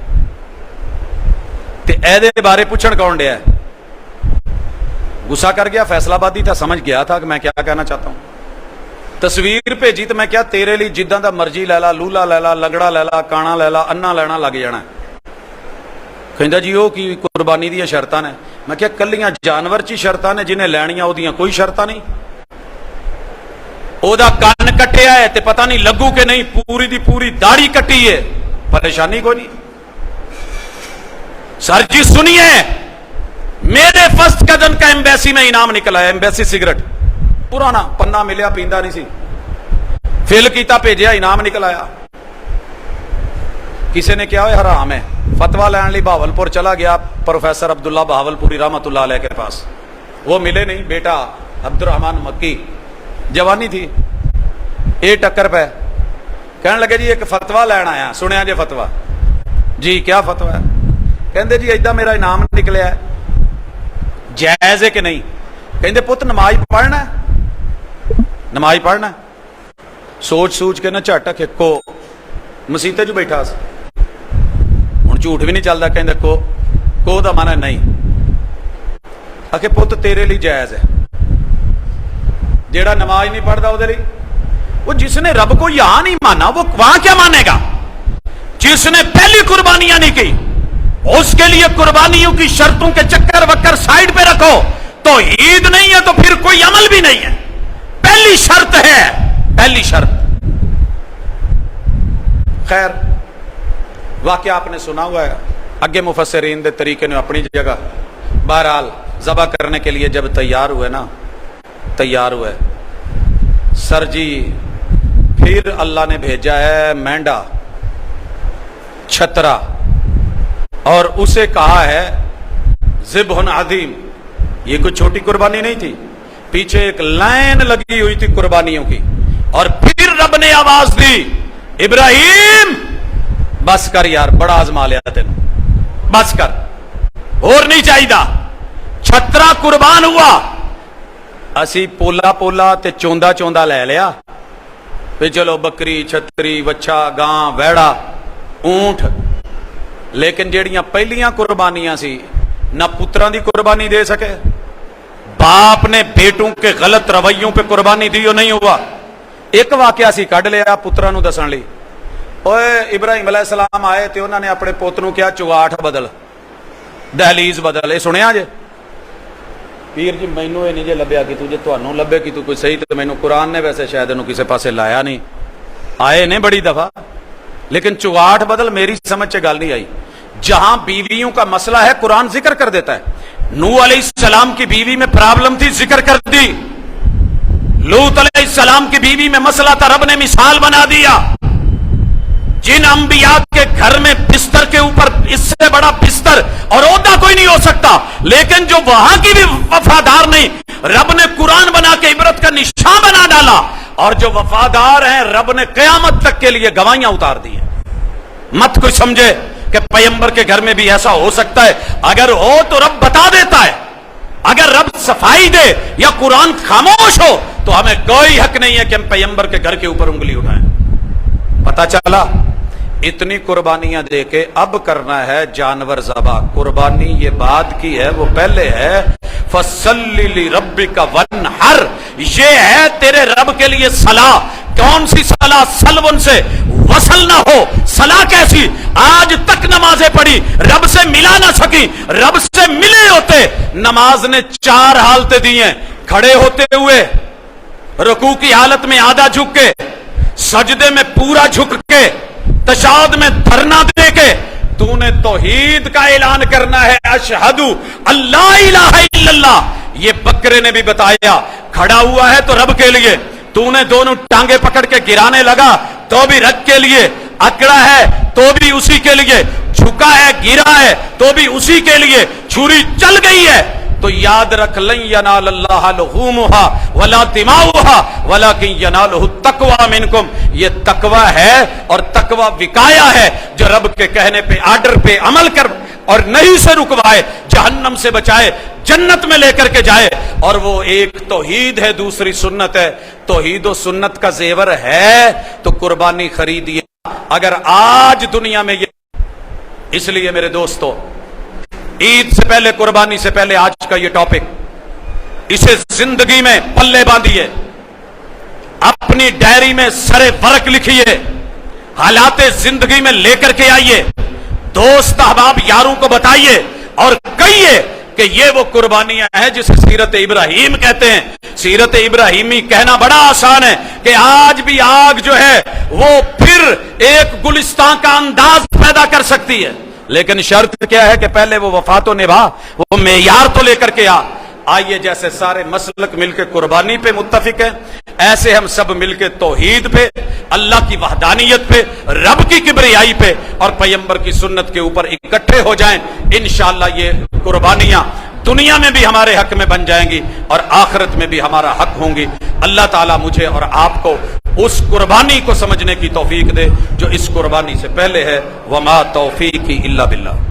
ते एदे बारे पूछण कौन डिया। गुस्सा कर गया, फैसलाबादी था, समझ गया था कि मैं क्या कहना चाहता हूं। तस्वीर भेजी तो मैं क्या तेरे लिए जिदा दा मर्जी लै ला, लूला लै ला, लगड़ा लै ला, काना लै ला, अन्ना लैना लग जाना। कहता जी वो की कुर्बानी दी शर्तां ने, मैं क्या कलियां जानवर ची शर्तां ने, जिन्हें लैनियां ओदियां कोई शर्तां नहीं। ओदा कान कटिया है ते पता नहीं लगू कि नहीं, पूरी दी पूरी दाढ़ी कटी है, परेशानी कोई नहीं। सर जी सुनिए, मेरे फर्स्ट कजन का एम्बेसी में इनाम निकला है, एम्बेसी सिगरेट, पुराना पन्ना मिलिया, पींदा नहीं सी, फिल कीता भेजिया, इनाम निकल आया। किसी ने क्या हराम है, फतवा लैन ली बहावलपुर चला गया, प्रोफेसर अब्दुल्ला बहावलपुरी रहमतुल्लाह अलैह के पास, वो मिले नहीं, बेटा अब्दुर्रहमान मक्की, जवानी थी, ये टक्कर पे कहने लगे जी एक फतवा लैन आया, सुनिया जे फतवा जी, क्या फतवा है, कहते जी इदा मेरा इनाम निकलिया है, जायज है कि नहीं। कहते पुत नमाज पढ़ना, नमाज पढ़ना, सोच सूच के ना झट हिको मसीते च बैठा, हुण झूठ भी नहीं चलता, कहते को दा मन है नहीं, आखे पुत तेरे लिए जायज है, जेड़ा नमाज नहीं पढ़ता उहदे लिए, वो जिसने रब को यहां नहीं माना वो वहां क्या मानेगा, जिसने पहली कुर्बानियां नहीं की उसके लिए कुर्बानियों की शर्तों के चक्कर वक्कर साइड पे रखो, तो ईद नहीं है तो फिर कोई अमल भी नहीं है। पहली शर्त है, पहली शर्त। खैर वाकया आपने सुना हुआ है, अगे मुफस्सिरीन दे तरीके ने अपनी जगह। बहरहाल ज़बह करने के लिए जब तैयार हुए ना, तैयार हुए, सर जी फिर अल्लाह ने भेजा है मेंढा, छतरा, और उसे कहा है ज़िब्हुन अज़ीम। ये कोई छोटी कुर्बानी नहीं थी, पीछे एक लाइन लगी हुई थी कुर्बानियों की, और फिर रब ने आवाज दी, इब्राहिम बस कर यार, बड़ा आजमा लिया तेन, बस कर, और नहीं चाहिए। छतरा कुर्बान हुआ, असी पोला पोला ते चोंदा चोंदा ले लिया, फिर चलो बकरी, छतरी, वच्छा, गां, वैड़ा, ऊंट, लेकिन जेड़ियां पहलियां कुर्बानियां सी ना पुत्रां दी कुर्बानी दे सके, बाप ने बेटों के गलत रवैयों पे कुर्बानी दी, नहीं हुआ। एक वाकया सी कढ़ लिया पुत्रां नूं दसण लई, ओए इब्राहिम अलैहिस्सलाम आए ते उन्होंने अपने पुत नूं कहा चुगाठ बदल, दहलीज बदल, ये सुनिया जे पीर जी मैनू ये नहीं जे लभ्या कि तू, जे तुहानूं लभे कि तू कोई सही, तो मैनू कुरान ने वैसे शायद इहनूं किसी पासे लाया नहीं, आए ने बड़ी दफा, लेकिन चुगाठ बदल मेरी समझ च गल नहीं आई। जहां बीवियों का मसला है कुरान जिक्र कर देता है, नूह अलैहिस्सलाम की बीवी में प्रॉब्लम थी, जिक्र कर दी, लूत अलैहिस्सलाम की बीवी में मसला था, रब ने मिसाल बना दिया। जिन अंबिया के घर में बिस्तर के ऊपर इससे बड़ा बिस्तर और ओहदा कोई नहीं हो सकता, लेकिन जो वहां की भी वफादार नहीं, रब ने कुरान बना के इबरत का निशान बना डाला, और जो वफादार हैं रब ने कयामत तक के लिए गवाहियां उतार दी हैं। मत कोई समझे कि पैगंबर के घर में भी ऐसा हो सकता है, अगर हो तो रब बता देता है, अगर रब सफाई दे या कुरान खामोश हो तो हमें कोई हक नहीं है कि हम पैगंबर के घर के ऊपर उंगली उठाएं। पता चला इतनी कुर्बानियां दे के अब करना है जानवर ज़बा। कुर्बानी ये बाद की है, वो पहले है फसल्ली ली रब्बिका वन्हर, ये है तेरे रब के लिए सलाह। कौन सी सलाह? सलवन से वसल ना हो। सलाह कैसी? आज तक नमाजें पढ़ी, रब से मिला ना सकी, रब से मिले होते। नमाज ने 4 हालतें दी हैं, खड़े होते हुए, रुकू की हालत में आधा झुक के, सजदे में पूरा झुक के, तशahhud में धरना दे के। तूने तौहीद का ऐलान करना है, अशहदु अल्लाह इलाहा इल्लल्लाह। ये बकरे ने भी बताया, खड़ा हुआ है तो रब के लिए, तूने दोनों टांगे पकड़ के गिराने लगा तो भी रब के लिए, अकड़ा है तो भी उसी के लिए, झुका है गिरा है तो भी उसी के लिए, छुरी चल गई है तो याद रख, लन यनालल्लाह लुहूमुहा वला दिमाउहा वलाकिन यनालुहु तकवा मिनकुम। ये तकवा है और तकवा विकाया है जो रब के कहने पे, आर्डर पे अमल कर और नहीं से रुकवाए, जहन्नम से बचाए, जन्नत में लेकर के जाए। और वो एक तौहीद है, दूसरी सुन्नत है। तौहीद और सुन्नत का जेवर है तो कुर्बानी खरीदिए। अगर आज दुनिया में ये, इसलिए मेरे दोस्तों, ईद से पहले, कुर्बानी से पहले आज का ये टॉपिक, इसे जिंदगी में पल्ले बांधिए, अपनी डायरी में सरे फर्क लिखिए, हालाते जिंदगी में लेकर के आइए, दोस्त अहबाब यारों को बताइए और कहिए कि ये वो कुर्बानियां हैं जिसे सीरत इब्राहिम कहते हैं। सीरत इब्राहिमी कहना बड़ा आसान है कि आज भी आग जो है वो फिर एक गुलिस्तान का अंदाज पैदा कर सकती है, लेकिन शर्त क्या है कि पहले वो वफा तो निभा, वो मेयार तो लेकर के आ। आइए, जैसे सारे मसलक मिलके कुर्बानी पे मुत्तफिक हैं, ऐसे हम सब मिलके तौहीद पे, अल्लाह की वहदानियत पे, रब की किबरियाई पे और पैगंबर की सुन्नत के ऊपर इकट्ठे हो जाएं। इंशाअल्लाह ये कुर्बानियां दुनिया में भी हमारे हक में बन जाएंगी और आखिरत में भी हमारा हक होंगी। अल्लाह ताला मुझे और आपको उस कुर्बानी को समझने की तौफीक दे जो इस कुर्बानी से पहले है। वमा तौफीकी इल्ला बिल्लाह।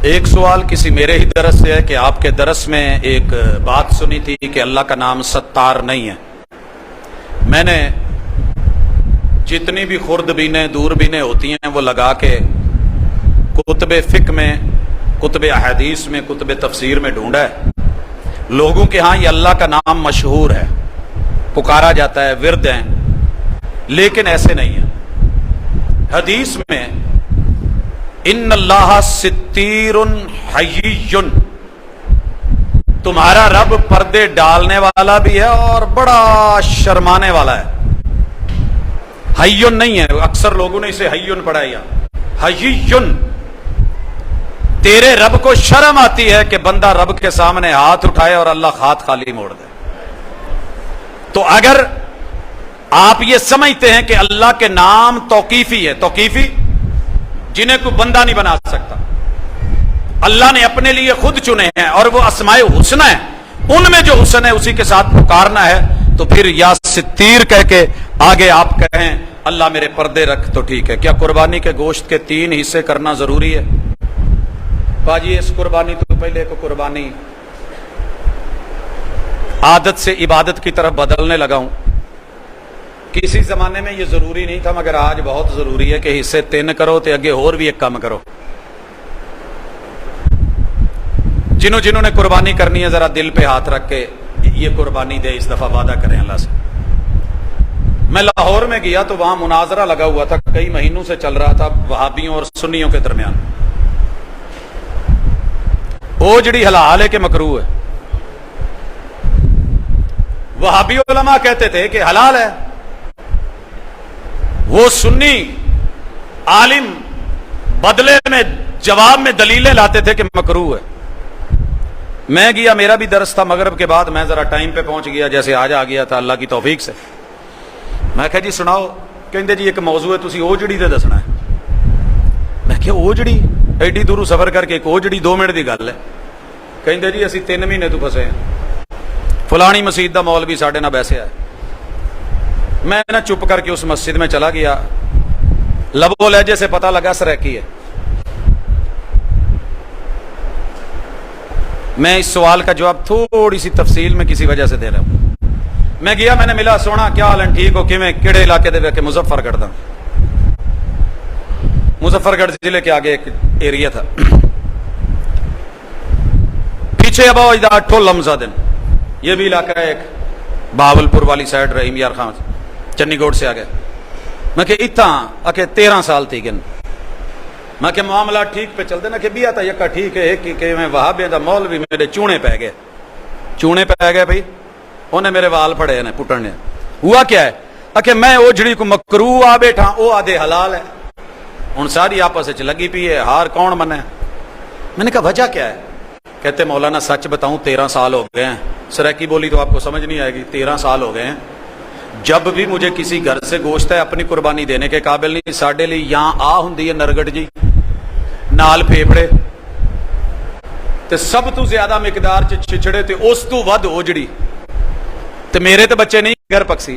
एक सवाल किसी मेरे ही दरस से है कि आपके दरस में एक बात सुनी थी कि अल्लाह का नाम सत्तार नहीं है। मैंने जितनी भी खुर्दबीनें दूरबीनें होती हैं वो लगा के कुतुब फिक में, कुतुब अहदीस में, कुतुब तफसीर में ढूंढा है। लोगों के यहाँ ये अल्लाह का नाम मशहूर है, पुकारा जाता है, विरद है, लेकिन ऐसे नहीं है। हदीस में इन्नल्लाह सित्तीरुन हय्युन, तुम्हारा रब पर्दे डालने वाला भी है और बड़ा शर्माने वाला है। हय्युन नहीं है, अक्सर लोगों ने इसे हय्युन पढ़ाया। हय्युन, तेरे रब को शर्म आती है कि बंदा रब के सामने हाथ उठाए और अल्लाह हाथ खाली मोड़ दे। तो अगर आप ये समझते हैं कि अल्लाह के नाम तौकीफी है, तौकीफी जिन्हें कोई बंदा नहीं बना सकता, अल्लाह ने अपने लिए खुद चुने हैं और वो अस्माए हुस्न है, उनमें जो हुस्न है उसी के साथ पुकारना है। तो फिर या सित्तीर कह के आगे आप कहें अल्लाह मेरे पर्दे रख तो ठीक है। क्या कुर्बानी के गोश्त के 3 हिस्से करना जरूरी है? बाजी इस कुर्बानी तो पहले को कुर्बानी आदत से इबादत की तरफ बदलने लगा हूं। किसी जमाने में ये जरूरी नहीं था, मगर आज बहुत जरूरी है कि हिस्से 3 करो तो अगे और भी एक काम करो। जिन्होंने कुर्बानी करनी है जरा दिल पे हाथ रख के ये कुर्बानी दे, इस दफा वादा करें अल्लाह से। मैं लाहौर में गया तो वहां मुनाजरा लगा हुआ था, कई महीनों से चल रहा था वहाबियों और सुन्नियों के दरमियान। ओजड़ी हलाल है कि मकरूह है? वहाबी उलमा कहते थे कि हलाल है, वो सुन्नी आलिम बदले में जवाब में दलीलें लाते थे कि मकरूह है। मैं गया, मेरा भी दर्स था मगरिब के बाद, मैं जरा टाइम पे पहुंच गया, जैसे आज आ गया था अल्लाह की तौफीक से। मैं कहा जी सुनाओ, कहते जी एक मौजू है, तुसी ओजड़ी दे दसना है। मैं क्या ओजड़ी, एडी दूर सफर करके एक ओजड़ी 2 मिनट की गल है। कहते जी असी 3 महीने तो फसे हैं, फलानी मसीत का मौलवी साडे नाल बैसिया है। मैं ना चुप करके उस मस्जिद में चला गया, लबो लहजे से पता लगा सरैकी है। میں اس سوال کا جواب تھوڑی سی تفصیل میں کسی وجہ سے دے رہا ہوں. میں گیا, میں نے ملا, سونا کیا حال ہے, ٹھیک ہو, کہ میں کہڑے علاقے دے کہ مظفر گڑھ دا. مظفر گڑھ ضلع کے آگے ایک ایریا تھا, پیچھے ابا اجداد ٹھول لمزہ دن, یہ بھی علاقہ ہے ایک بہاول پور والی سائڈ, رحیم یار خان چنی گوڑ سے آ گئے. میں کہ اتنا کہ 13 سال تھی گن, میں کہ معاملہ ٹھیک پہ چلتے نا, کہ بھی آتا یکا ٹھیک ہے, کہ میں وہاں بھی دا مولوی میرے چونے پہ گئے, چونے پہ گئے بھائی, انہیں میرے وال پڑے نے پٹن نے. ہوا کیا ہے کہ میں او جڑی کو مکروہ آ بیٹھا, او آدھے حلال ہے, ان ساری آپس وچ لگی پی ہے, ہار کون منے. میں نے کہا وجہ کیا ہے؟ کہتے مولانا سچ بتاؤں 13 سال ہو گئے ہیں, سریکی بولی تو آپ کو سمجھ نہیں آئے گی, 13 سال ہو گئے ہیں, جب بھی مجھے کسی گھر سے گوشت ہے اپنی قربانی دینے کے قابل نہیں. ساڈے لیے یہاں آ ہوندی ہے نرگٹ جی نال پھیپڑے تے سب تو زیادہ مقدار چ چھچڑے تے اس تو ود اوجڑی, تے میرے تے بچے نہیں گھر پکسی,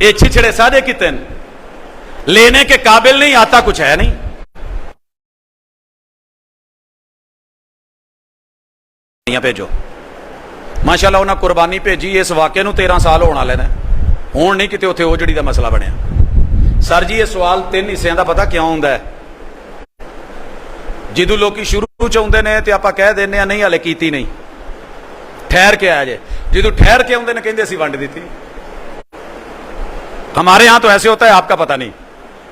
یہ چھچڑے سادے کتنے لینے کے قابل نہیں, آتا کچھ ہے نہیں. بھیجو ماشاءاللہ انہاں قربانی بھیجی, اس واقعے نو 13 سال ہونا لینا, ہون نہیں کتے اتنے اوجڑی دا مسئلہ بنیا. سر جی یہ سوال 3 حصے دا پتہ کیوں ہوندا ہے؟ جدو لوکی شروع چاہتے نے تے آپا کہہ دینے نہیں ہلے کیتی نہیں, ٹھہر کے آ جائے, جدو ٹھہر کے آتے ہیں کہتے اسی ونڈ دیتی. ہمارے ہاں تو ایسے ہوتا ہے, آپ کا پتہ نہیں,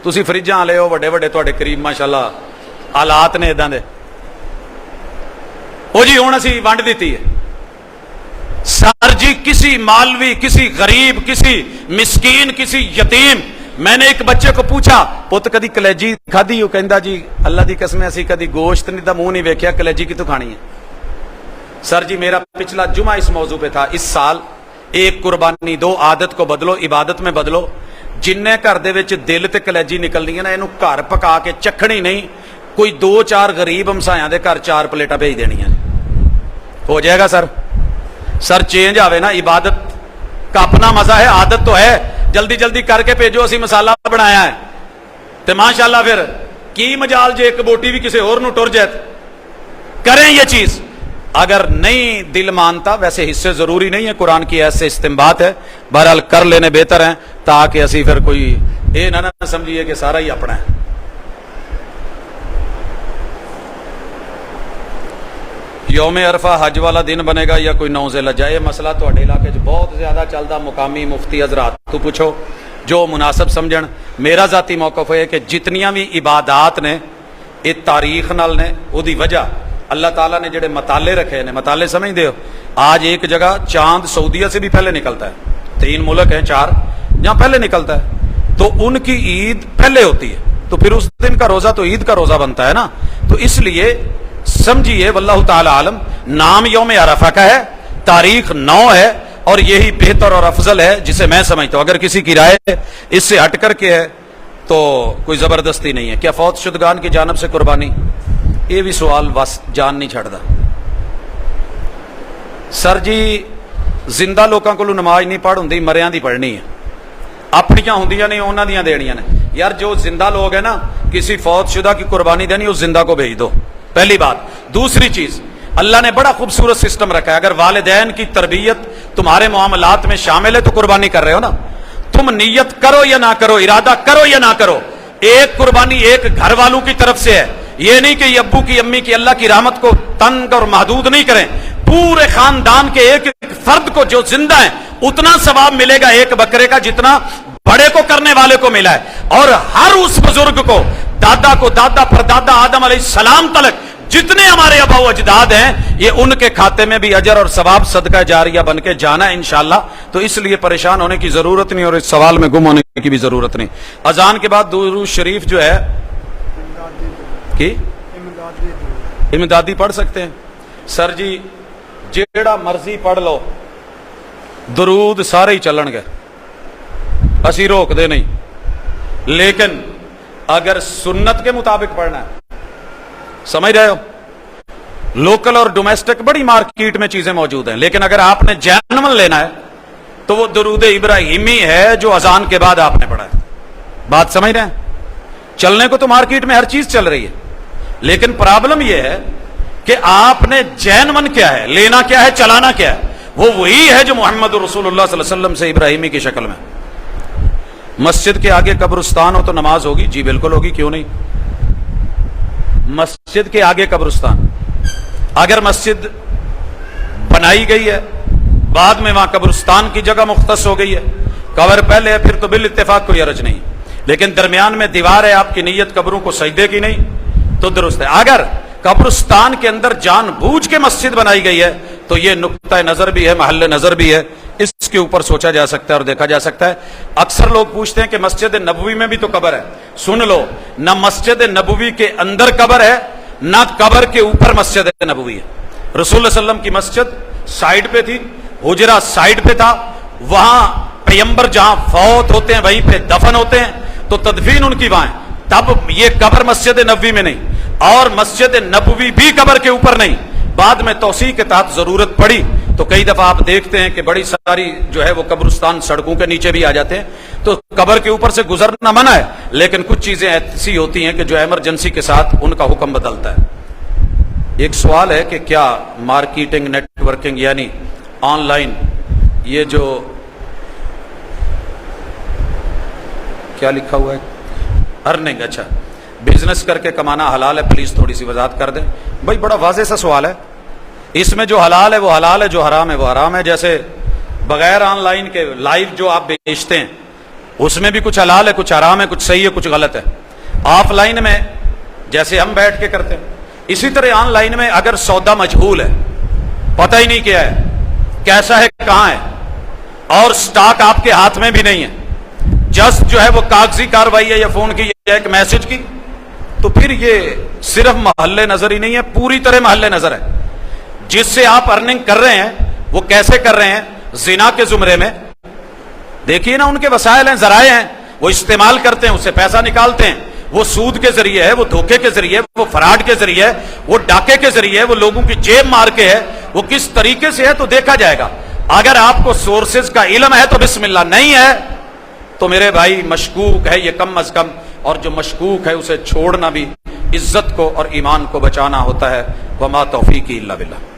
تسی فریجاں لے ہو بڑے بڑے تواڈے قریب ماشاءاللہ حالات نے اداں دے, او جی ہن اسی ونڈ دیتی ہے. سر جی کسی مالوی, کسی غریب, کسی مسکین, کسی یتیم, میں نے ایک بچے کو پوچھا پت کدی کلیجی کھادی؟ وہ کہندا جی اللہ دی قسم اسی کدی گوشت نہیں دا منہ نہیں ویکھیا, کلیجی کتوں کھانی ہے. سر جی میرا پچھلا جمعہ اس موضوع پہ تھا. اس سال 1 قربانی 2 عادت کو بدلو, عبادت میں بدلو. جن گھر دے وچ دل تے کلیجی نکلنی ہے نا, اینو گھر پکا کے چکھنی نہیں, کوئی 2-4 غریب ہمسایاں دے گھر 4 پلیٹاں بھیج دینیاں. ہو جائے گا سر؟ سر چینج آوے نا, عبادت کا اپنا مزہ ہے, عادت تو ہے, جلدی جلدی کر کے بھیجو, اسی مسالہ بنایا ہے تے ماشاءاللہ پھر کی مجال جے ایک بوٹی بھی کسی اور نو ٹر جائے. کریں یہ چیز, اگر نہیں دل مانتا, ویسے حصے ضروری نہیں ہے, قرآن کی ایسے استنباط ہے, بہرحال کر لینے بہتر ہیں تاکہ اسی پھر کوئی یہ نہ سمجھیے کہ سارا ہی اپنا ہے. یوم عرفہ حج والا دن بنے گا یا کوئی 9 ذی الحجہ؟ یہ مسئلہ تواڈے علاقے چ بہت زیادہ چلدا, مقامی مفتی حضرات تو پوچھو جو مناسب سمجھن. میرا ذاتی موقف ہے کہ جتنیاں بھی عبادات نے یہ تاریخ نال نے, وہ دی وجہ اللہ تعالیٰ نے جڑے مطالعے رکھے نے, مطالعے سمجھتے ہو, آج ایک جگہ چاند سعودیہ سے بھی پہلے نکلتا ہے, 3 ملک ہیں 4 جہاں پہلے نکلتا ہے, تو ان کی عید پہلے ہوتی ہے, تو پھر اس دن کا روزہ تو عید کا روزہ بنتا ہے نا. تو اس لیے سمجھیے واللہ تعالی عالم, نام یوم عرفہ کا ہے, تاریخ 9 ہے, اور یہی بہتر اور افضل ہے جسے میں سمجھتا ہوں. اگر کسی کی رائے اس سے ہٹ کر کے ہے تو کوئی زبردستی نہیں ہے. کیا فوت شدگان کی جانب سے قربانی؟ یہ بھی سوال بس جان نہیں چھڑتا. سر جی زندہ لوگوں کو نماز نہیں پڑھ ہوندی, مریاں دی پڑھنی ہے, اپنیاں ہوندیاں نہیں انہاں دیاں دینیاں نے. یار جو زندہ لوگ ہیں نا, کسی فوت شدہ کی قربانی دینی, اس زندہ کو بھیج دو, پہلی بات. دوسری چیز, اللہ نے بڑا خوبصورت سسٹم رکھا ہے, اگر والدین کی تربیت تمہارے معاملات میں شامل ہے تو قربانی کر رہے ہو نا, تم نیت کرو یا نہ کرو, ارادہ کرو یا نہ کرو, ایک قربانی ایک گھر والوں کی طرف سے ہے. یہ نہیں کہ یہ ابو کی امی کی اللہ کی رحمت کو تنگ اور محدود نہیں کریں, پورے خاندان کے ایک فرد کو جو زندہ ہیں اتنا ثواب ملے گا ایک بکرے کا جتنا بڑے کو کرنے والے کو ملا ہے. اور ہر اس بزرگ کو, دادا کو, دادا پردادا آدم علیہ السلام تلک جتنے ہمارے ابا و اجداد ہیں, یہ ان کے کھاتے میں بھی اجر اور ثواب صدقہ جاریہ بن کے جانا ہے انشاءاللہ. تو اس لیے پریشان ہونے کی ضرورت نہیں, اور اس سوال میں گم ہونے کی بھی ضرورت نہیں. اذان کے بعد درود شریف جو ہے کہ امدادی پڑھ سکتے ہیں. سر جی جیڑا مرضی پڑھ لو, درود سارے ہی چلن گے, اسی روک دے نہیں, لیکن اگر سنت کے مطابق پڑھنا ہے, سمجھ رہے ہو, لوکل اور ڈومیسٹک بڑی مارکیٹ میں چیزیں موجود ہیں, لیکن اگر آپ نے جینون لینا ہے تو وہ درود ابراہیمی ہے جو اذان کے بعد آپ نے پڑھا ہے. بات سمجھ رہے ہیں؟ چلنے کو تو مارکیٹ میں ہر چیز چل رہی ہے, لیکن پرابلم یہ ہے کہ آپ نے جین من کیا ہے، لینا کیا ہے، چلانا کیا ہے، وہ وہی ہے جو محمد رسول اللہ صلی اللہ علیہ وسلم سے ابراہیمی کی شکل میں۔ مسجد کے آگے قبرستان ہو تو نماز ہوگی؟ جی بالکل ہوگی، کیوں نہیں؟ مسجد کے آگے قبرستان، اگر مسجد بنائی گئی ہے بعد میں وہاں قبرستان کی جگہ مختص ہو گئی ہے، قبر پہلے ہے، پھر تو بالاتفاق کوئی حرج نہیں، لیکن درمیان میں دیوار ہے، آپ کی نیت قبروں کو سجدے کی نہیں تو درست ہے۔ اگر قبرستان کے اندر جان بوجھ کے مسجد بنائی گئی ہے تو یہ نقطہ نظر بھی ہے، محل نظر بھی ہے، اس کے اوپر سوچا جا سکتا ہے اور دیکھا جا سکتا ہے۔ اکثر لوگ پوچھتے ہیں کہ مسجد نبوی میں بھی تو قبر ہے، سن لو، نہ مسجد نبوی کے اندر قبر ہے نہ قبر کے اوپر مسجد نبوی ہے۔ رسول اللہ علیہ وسلم کی مسجد سائیڈ پہ تھی، حجرہ سائیڈ پہ تھا، وہاں پیغمبر جہاں فوت ہوتے ہیں وہیں پہ دفن ہوتے ہیں تو تدفین ان کی وہاں ہے، تب یہ قبر مسجد نبوی میں نہیں، اور مسجد نبوی بھی قبر کے اوپر نہیں۔ بعد میں توسیع کے تحت ضرورت پڑی تو کئی دفعہ آپ دیکھتے ہیں کہ بڑی ساری جو ہے وہ قبرستان سڑکوں کے نیچے بھی آ جاتے ہیں، تو قبر کے اوپر سے گزرنا منع ہے، لیکن کچھ چیزیں ایسی ہوتی ہیں کہ جو ایمرجنسی کے ساتھ ان کا حکم بدلتا ہے۔ ایک سوال ہے کہ کیا مارکیٹنگ، نیٹ ورکنگ یعنی آن لائن یہ جو کیا لکھا ہوا ہے ارننگ، اچھا بزنس کر کے کمانا حلال ہے؟ پلیز تھوڑی سی وضاحت کر دیں بھائی، بڑا واضح سا سوال ہے۔ اس میں جو حلال ہے وہ حلال ہے، جو حرام ہے وہ حرام ہے۔ جیسے بغیر آن لائن کے لائیو جو آپ بیچتے ہیں اس میں بھی کچھ حلال ہے، کچھ حرام ہے، کچھ صحیح ہے، کچھ غلط ہے۔ آف لائن میں جیسے ہم بیٹھ کے کرتے ہیں، اسی طرح آن لائن میں اگر سودا مجہول ہے، پتہ ہی نہیں کیا ہے، کیسا ہے، کہاں ہے، اور سٹاک آپ کے ہاتھ میں بھی نہیں ہے، جسٹ جو ہے وہ کاغذی کاروائی ہے یا فون کی یا ایک میسج کی، تو پھر یہ صرف محل نظر ہی نہیں ہے، پوری طرح محل نظر ہے۔ جس سے آپ ارننگ کر رہے ہیں وہ کیسے کر رہے ہیں؟ زنا کے زمرے میں، دیکھیے نا، ان کے وسائل ہیں، ذرائع ہیں، وہ استعمال کرتے ہیں، اس سے پیسہ نکالتے ہیں، وہ سود کے ذریعے ہے، وہ دھوکے کے ذریعے، وہ فراڈ کے ذریعے، وہ ڈاکے کے ذریعے، وہ لوگوں کی جیب مار کے ہے، وہ کس طریقے سے ہے تو دیکھا جائے گا۔ اگر آپ کو سورسز کا علم ہے تو بسم اللہ، نہیں ہے تو میرے بھائی مشکوک ہے یہ کم از کم، اور جو مشکوک ہے اسے چھوڑنا بھی عزت کو اور ایمان کو بچانا ہوتا ہے۔ وما توفیقی الا باللہ۔